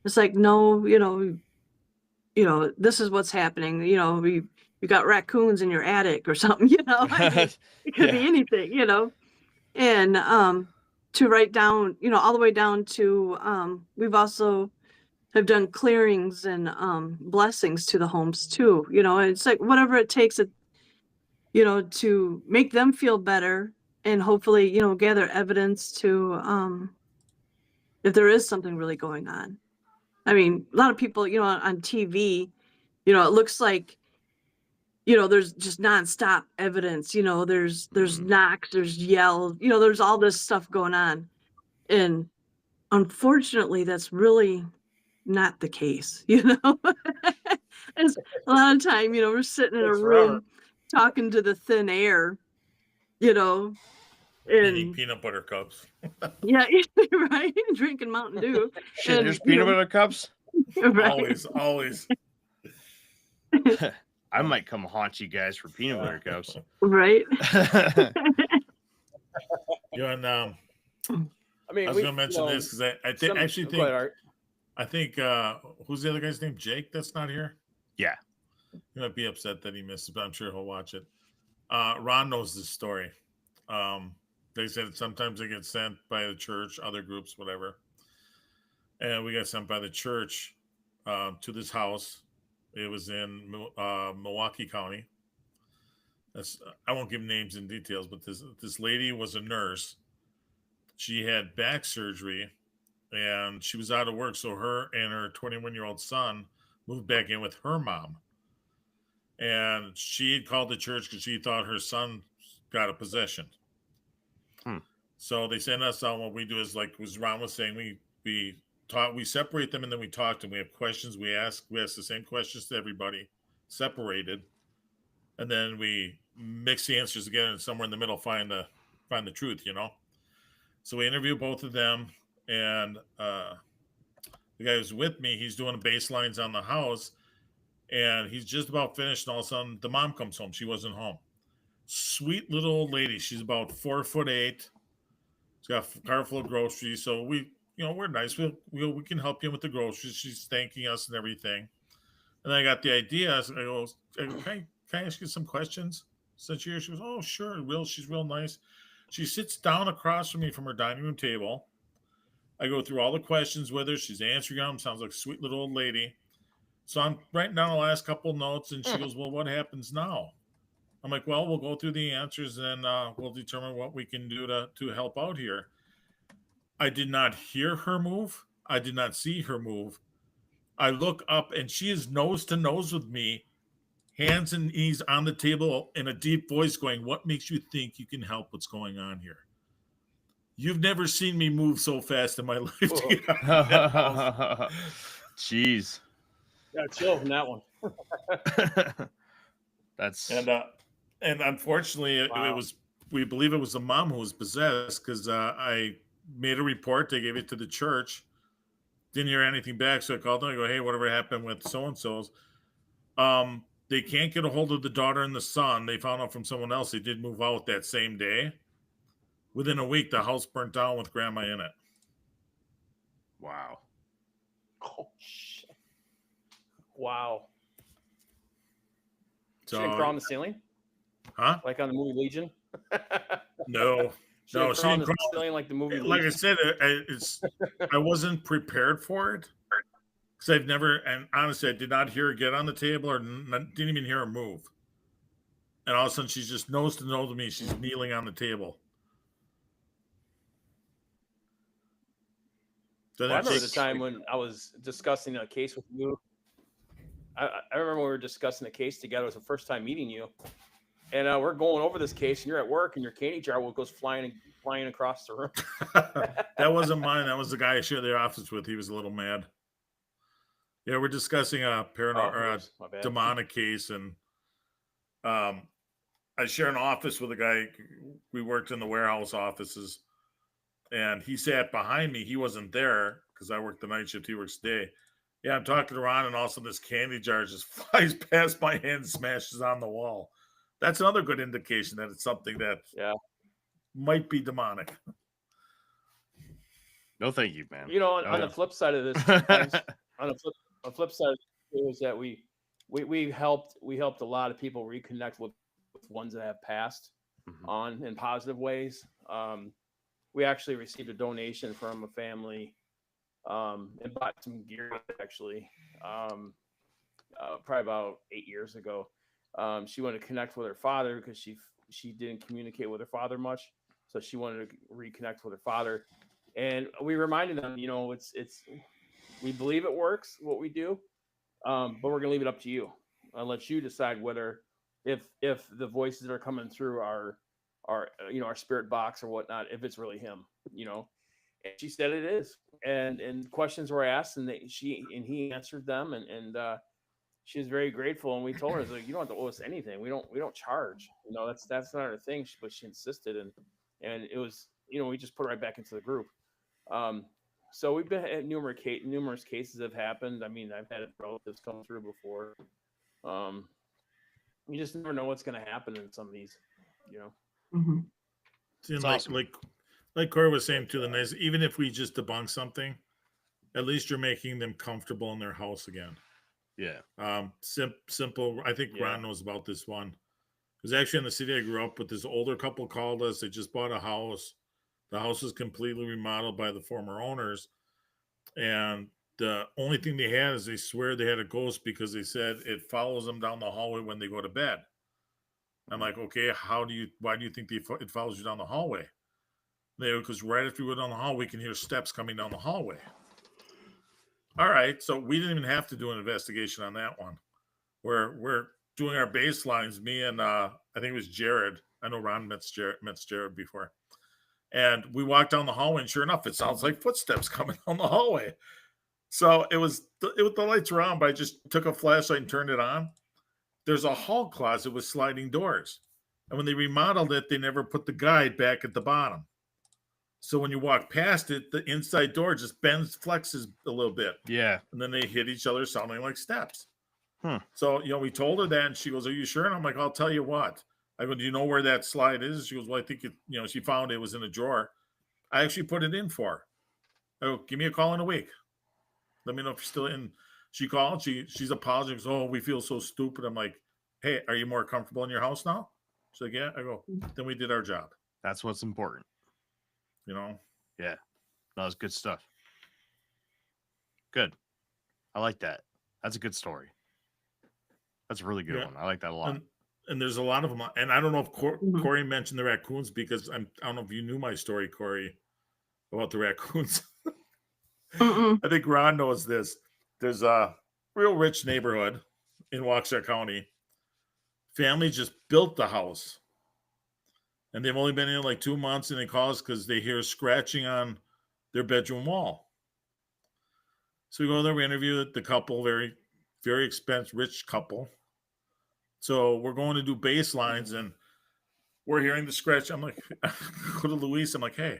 it's like, no, this is what's happening. You got raccoons in your attic or something, I mean, it could be anything, and to write down, all the way down to we've also have done clearings and blessings to the homes too. And it's like whatever it takes, to make them feel better, and hopefully, gather evidence to if there is something really going on. I mean, a lot of people, on TV, it looks like, there's just nonstop evidence. There's knocks, there's yells, there's all this stuff going on. And unfortunately, that's really not the case, It's a lot of time, we're sitting in a room talking to the thin air, Eating and peanut butter cups. yeah, right, drinking Mountain Dew. Shit, And, there's peanut butter cups. right. Always. I might come haunt you guys for peanut butter cups. Right. And I mean, I was going to mention this because I think who's the other guy's name? Jake. That's not here. Yeah. He might be upset that he missed it, but I'm sure he'll watch it. Ron knows this story. They said sometimes they get sent by the church, other groups, whatever. And we got sent by the church to this house. It was in Milwaukee County. I won't give names and details, but this lady was a nurse. She had back surgery, and she was out of work. So her and her 21-year-old son moved back in with her mom. And she had called the church because she thought her son got a possession. So they send us out. What we do is, like was Ron was saying, we separate them, and then we talk to them. We have questions. We ask the same questions to everybody, separated, and then we mix the answers together, and somewhere in the middle find the truth. So we interview both of them, and the guy who's with me, he's doing the baselines on the house, and he's just about finished. And all of a sudden, the mom comes home. She wasn't home. Sweet little old lady. She's about 4'8". She's got a car full of groceries. So we're nice. We can help you with the groceries. She's thanking us and everything. And then I got the idea. I go, can I ask you some questions? Since you're here, she goes, oh, sure. She's real nice. She sits down across from me from her dining room table. I go through all the questions with her. She's answering them. Sounds like a sweet little old lady. So I'm writing down the last couple of notes, and she goes, well, what happens now? I'm like, well, we'll go through the answers, and we'll determine what we can do to help out here. I did not hear her move. I did not see her move. I look up, and she is nose to nose with me, hands and knees on the table, in a deep voice going, what makes you think you can help what's going on here? You've never seen me move so fast in my life to get out of that house. Jeez. Got chill from that one. That's and unfortunately, Wow. we believe it was the mom who was possessed, because I made a report. They gave it to the church. Didn't hear anything back, so I called them. I go, hey, whatever happened with so-and-so's? They can't get a hold of the daughter and the son. They found out from someone else they did move out that same day. Within a week, the house burnt down with grandma in it. wow. Oh, shit. Wow. So, She didn't crawl on the ceiling? huh? Like on the movie Legion? No. She No, didn't she crawl on didn't the crawl. ceiling like the movie Like I Legion? said, I wasn't prepared for it, because I've never, and honestly, I did not hear her get on the table, or didn't even hear her move. And all of a sudden, she's just nose to nose with me. She's kneeling on the table. So Well, I then remember the she- time when I was discussing a case with you. I remember when we were discussing a case together. It was the first time meeting you. And we're going over this case, and you're at work, and your candy jar goes flying across the room. that wasn't mine. That was the guy I shared the office with. He was a little mad. Yeah, we're discussing a paranormal or a oops, my bad. demonic case, and I share an office with a guy. We worked in the warehouse offices, and he sat behind me. He wasn't there because I worked the night shift. He works day. Yeah, I'm talking to Ron, and all of a sudden this candy jar just flies past my hand and smashes on the wall. That's another good indication that it's something that might be demonic. No, thank you, man. You know, on yeah. the flip side of this, sometimes, on the flip side is that we helped a lot of people reconnect with ones that have passed on in positive ways. We actually received a donation from a family and bought some gear actually probably about 8 years ago. She wanted to connect with her father because she didn't communicate with her father much, so she wanted to reconnect with her father. And we reminded them, it's we believe it works what we do, but we're gonna leave it up to you. I'll let you decide whether if the voices that are coming through are our spirit box or whatnot, if it's really him. And she said it is, and questions were asked, and he answered them, and she was very grateful. And we told her, like, you don't have to owe us anything. We don't charge. That's not our thing. But she insisted, and it was, we just put it right back into the group. So we've been at numerous cases have happened. I mean, I've had relatives come through before. You just never know what's going to happen in some of these, And It's like, awesome. like Corey was saying too, the nice, even if we just debunk something, at least you're making them comfortable in their house again. Yeah. Simple. I think Ron knows about this one. It was actually in the city I grew up with. This older couple called us. They just bought a house. The house was completely remodeled by the former owners. And the only thing they had is they swear they had a ghost because they said it follows them down the hallway when they go to bed. I'm like, okay, why do you think it follows you down the hallway? Because right after we go down the hall, we can hear steps coming down the hallway. All right, so we didn't even have to do an investigation on that one. We're doing our baselines. Me and I think it was Jared. I know Ron met Jared before, and we walked down the hallway, and sure enough, it sounds like footsteps coming down the hallway. So it was the lights were on, but I just took a flashlight and turned it on. There's a hall closet with sliding doors, and when they remodeled it, they never put the guide back at the bottom. So when you walk past it, the inside door just bends, flexes a little bit. Yeah. And then they hit each other sounding like steps. Hmm. So, we told her that, and she goes, "Are you sure?" And I'm like, "I'll tell you what." I go, "Do you know where that slide is?" She goes, "Well, I think she found it was in a drawer." I actually put it in for her. I go, "Give me a call in a week. Let me know if you're still in." She called. She's apologizing. She goes, "Oh, we feel so stupid." I'm like, "Hey, are you more comfortable in your house now?" She's like, "Yeah." I go, "Then we did our job." That's what's important. Yeah. No, it's good stuff. Good. I like that. That's a good story. That's a really good one. I like that a lot. And there's a lot of them. And I don't know if Corey mentioned the raccoons, because I don't know if you knew my story, Corey, about the raccoons. I think Ron knows this. There's a real rich neighborhood in Waukesha County. Family just built the house, and they've only been in like 2 months, and they call us because they hear scratching on their bedroom wall. So we go there, we interview the couple, very, very expensive, rich couple. So we're going to do baselines, and we're hearing the scratch. I'm like, go to Luis. I'm like, "Hey,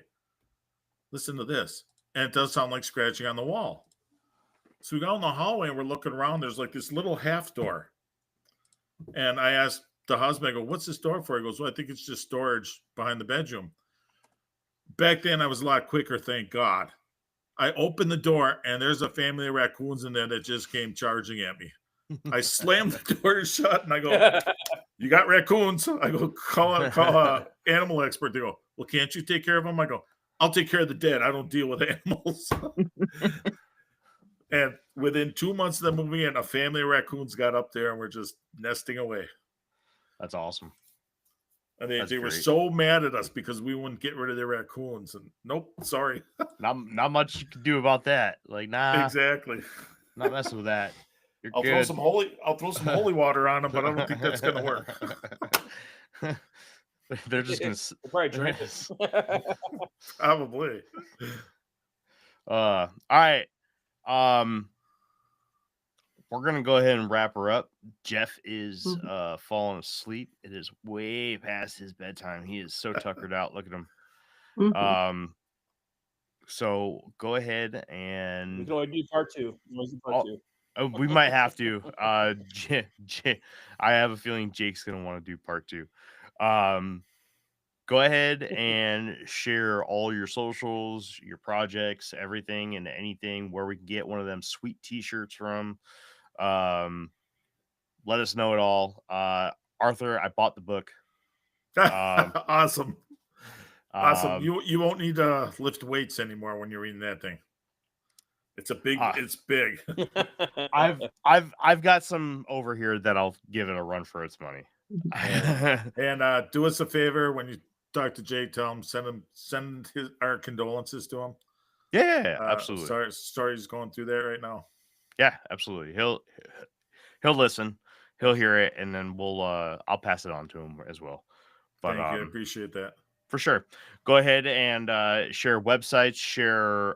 listen to this." And it does sound like scratching on the wall. So we go in the hallway, and we're looking around. There's like this little half door. And I asked the husband, I go, "What's this door for?" He goes, "Well, I think it's just storage behind the bedroom." Back then, I was a lot quicker, thank God. I opened the door, and there's a family of raccoons in there that just came charging at me. I slammed the door shut, and I go, "You got raccoons?" I go, call a animal expert. They go, "Well, can't you take care of them?" I go, "I'll take care of the dead. I don't deal with animals." And within 2 months of them moving in, a family of raccoons got up there, and we're just nesting away. That's awesome. And they were great. so mad at us because we wouldn't get rid of their raccoons. And nope, sorry. Not much you can do about that. Like, nah, Exactly. not messing with that. I'll throw some holy water on them, but I don't think that's gonna work. They're just gonna probably drink this. Probably. All right. We're gonna go ahead and wrap her up. Jeff is falling asleep. It is way past his bedtime. He is so tuckered out. Look at him. So go ahead and We can only do part two. we might have to. I have a feeling Jake's gonna want to do part two. Go ahead and share all your socials, your projects, everything and anything where we can get one of them sweet t-shirts from. Let us know it all. Arthur, I bought the book. Awesome. You won't need to lift weights anymore when you're reading that thing. It's big. I've got some over here that I'll give it a run for its money. And do us a favor when you talk to Jay, tell him send our condolences to him. Yeah, absolutely. Sorry he's going through that right now. Yeah, absolutely. He'll listen, he'll hear it, and then I'll pass it on to him as well. But thank you, I appreciate that. For sure. Go ahead and share websites, share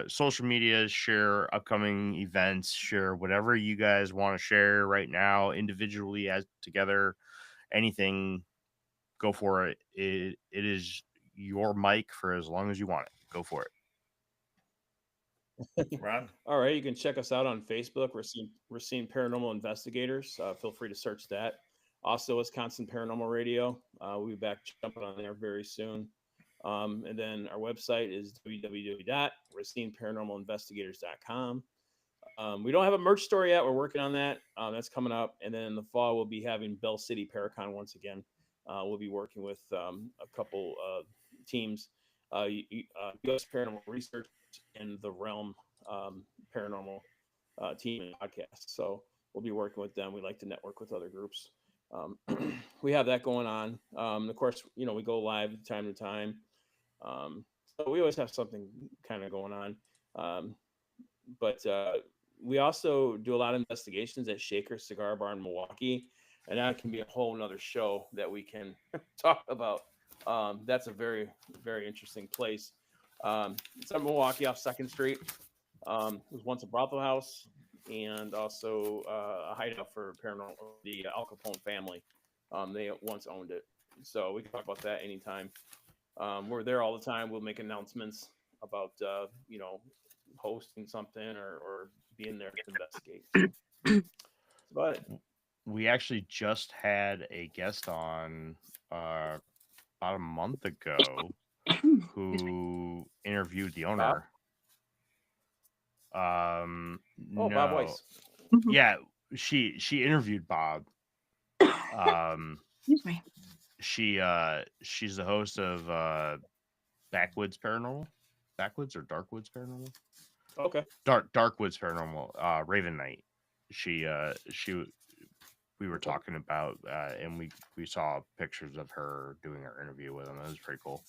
social media, share upcoming events, share whatever you guys want to share right now, individually as together, anything. Go for it. It is your mic for as long as you want it. Go for it. Ron? All right. You can check us out on Facebook. We're seeing Paranormal Investigators. Feel free to search that. Also, Wisconsin Paranormal Radio. We'll be back jumping on there very soon. And then our website is www.racineparanormalinvestigators.com. We don't have a merch store yet. We're working on that. That's coming up. And then in the fall, we'll be having Bell City Paracon once again. We'll be working with a couple teams, U.S. Paranormal Research and the Realm Paranormal team and podcast. So we'll be working with them. We like to network with other groups. We have that going on. Of course, we go live time to time. So we always have something kind of going on. But we also do a lot of investigations at Shaker Cigar Bar in Milwaukee, and that can be a whole nother show that we can talk about. That's a very, very interesting place. It's in Milwaukee off 2nd Street. It was once a brothel house and also a hideout for paranormal, the Al Capone family. They once owned it. So we can talk about that anytime. We're there all the time. We'll make announcements about, hosting something or being there to investigate. So, but We actually just had a guest on about a month ago who interviewed the owner. Bob No. Weiss. Yeah, she interviewed Bob. Excuse me. She's the host of Backwoods Paranormal. Backwoods or Darkwoods Paranormal? Okay. Darkwoods Paranormal, Raven Knight. We were talking about and we saw pictures of her doing her interview with him. That was pretty cool.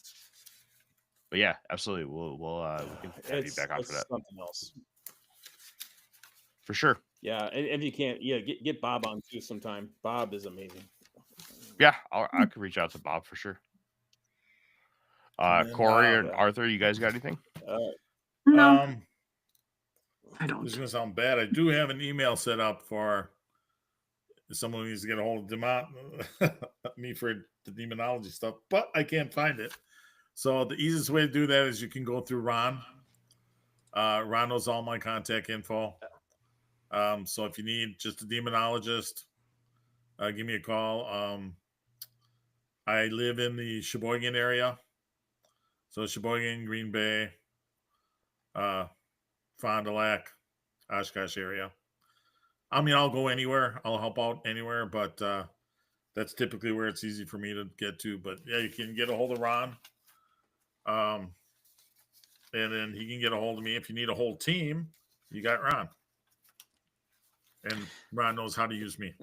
But yeah, absolutely. We can have you back on for that. Something else. For sure. Yeah, and if you can't, get Bob on too sometime. Bob is amazing. Yeah, I could reach out to Bob for sure. Corey and Arthur, you guys got anything? No, I This don't. is going to sound bad. I do have an email set up for someone who needs to get a hold of me for the demonology stuff, but I can't find it. So the easiest way to do that is you can go through Ron. Ron knows all my contact info. So if you need just a demonologist, give me a call. I live in the Sheboygan area. So Sheboygan, Green Bay, Fond du Lac, Oshkosh area. I mean, I'll go anywhere. I'll help out anywhere, but that's typically where it's easy for me to get to. But yeah, you can get a hold of Ron. And then he can get a hold of me. If you need a whole team, you got Ron. And Ron knows how to use me.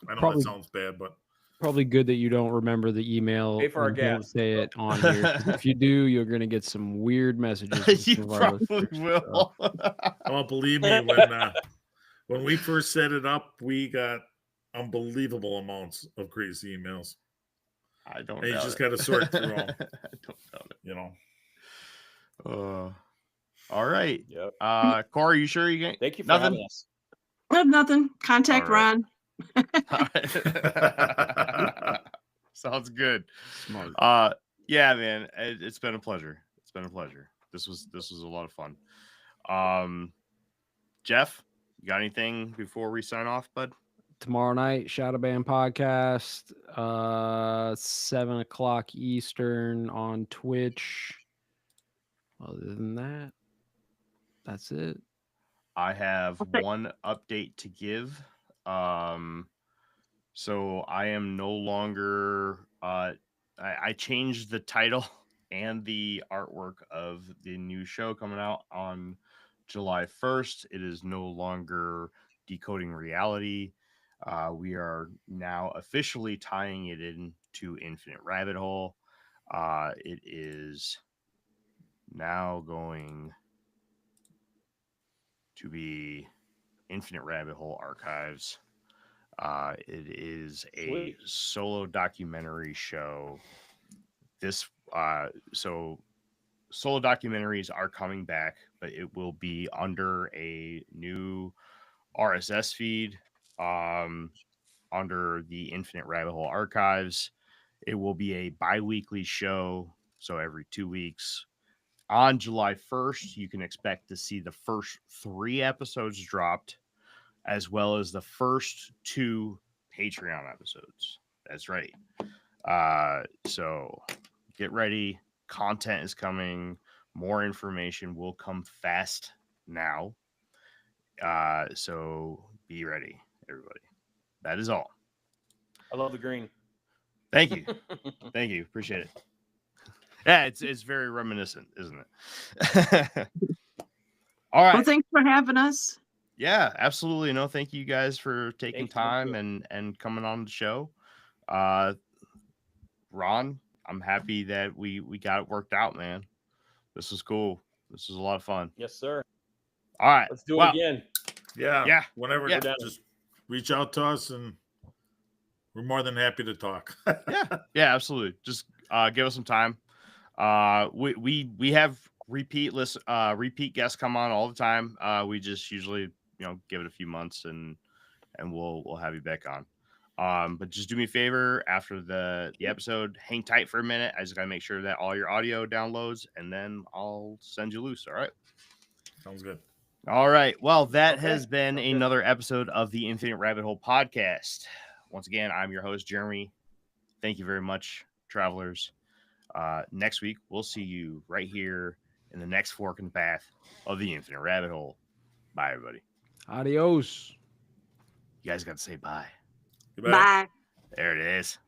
I know that sounds bad, but probably good that you don't remember the email. Pay for our and don't gas. say it on here. 'Cause if you do, you're gonna get some weird messages. from You some of our probably listeners. will. oh, believe me, when we first set it up, we got unbelievable amounts of crazy emails. I don't. And you doubt just it. got to sort through them. I don't doubt it. You know. All right. Yep. Corey, you sure you get Thank you for nothing? having us. I have nothing. Contact All right. Ron. Sounds good. Smart. Yeah, man, it's been a pleasure. It's been a pleasure. This was a lot of fun. Jeff, you got anything before we sign off, bud? Tomorrow night, Shadow Band podcast, 7:00 Eastern on Twitch. Other than that, that's it. I have Okay. one update to give. So I am no longer. I changed the title and the artwork of the new show coming out on July 1st. It is no longer Decoding Reality. We are now officially tying it into Infinite Rabbit Hole. It is now going to be Infinite Rabbit Hole Archives. It is a Sweet. solo documentary show. So solo documentaries are coming back, but it will be under a new RSS feed, under the Infinite Rabbit Hole Archives. It will be a bi-weekly show, so every 2 weeks. On July 1st, you can expect to see the first 3 episodes dropped, as well as the first 2 Patreon episodes. That's right. So get ready. Content is coming. More information will come fast now. So be ready, everybody. That is all. I love the green. Thank you. Thank you. Appreciate it. Yeah, it's very reminiscent, isn't it? All right. Well, thanks for having us. Yeah, absolutely. No, thank you guys for taking Thank you. time and coming on the show. Ron, I'm happy that we got it worked out, man. This was cool. This was a lot of fun. Yes, sir. All right. Let's do it again. Yeah. Yeah. Whenever, Yeah. just reach out to us, and we're more than happy to talk. Yeah, absolutely. Just give us some time. We have repeat guests come on all the time. We just usually, give it a few months and we'll have you back on. But just do me a favor after the episode, hang tight for a minute. I just gotta make sure that all your audio downloads, and then I'll send you loose. All right. Sounds good. All right. Well, that Okay. has been Sounds good. another episode of the Infinite Rabbit Hole podcast. Once again, I'm your host, Jeremy. Thank you very much, travelers. Next week, we'll see you right here in the next fork in the path of the Infinite Rabbit Hole. Bye, everybody. Adios. You guys got to say bye. Goodbye. Bye. There it is.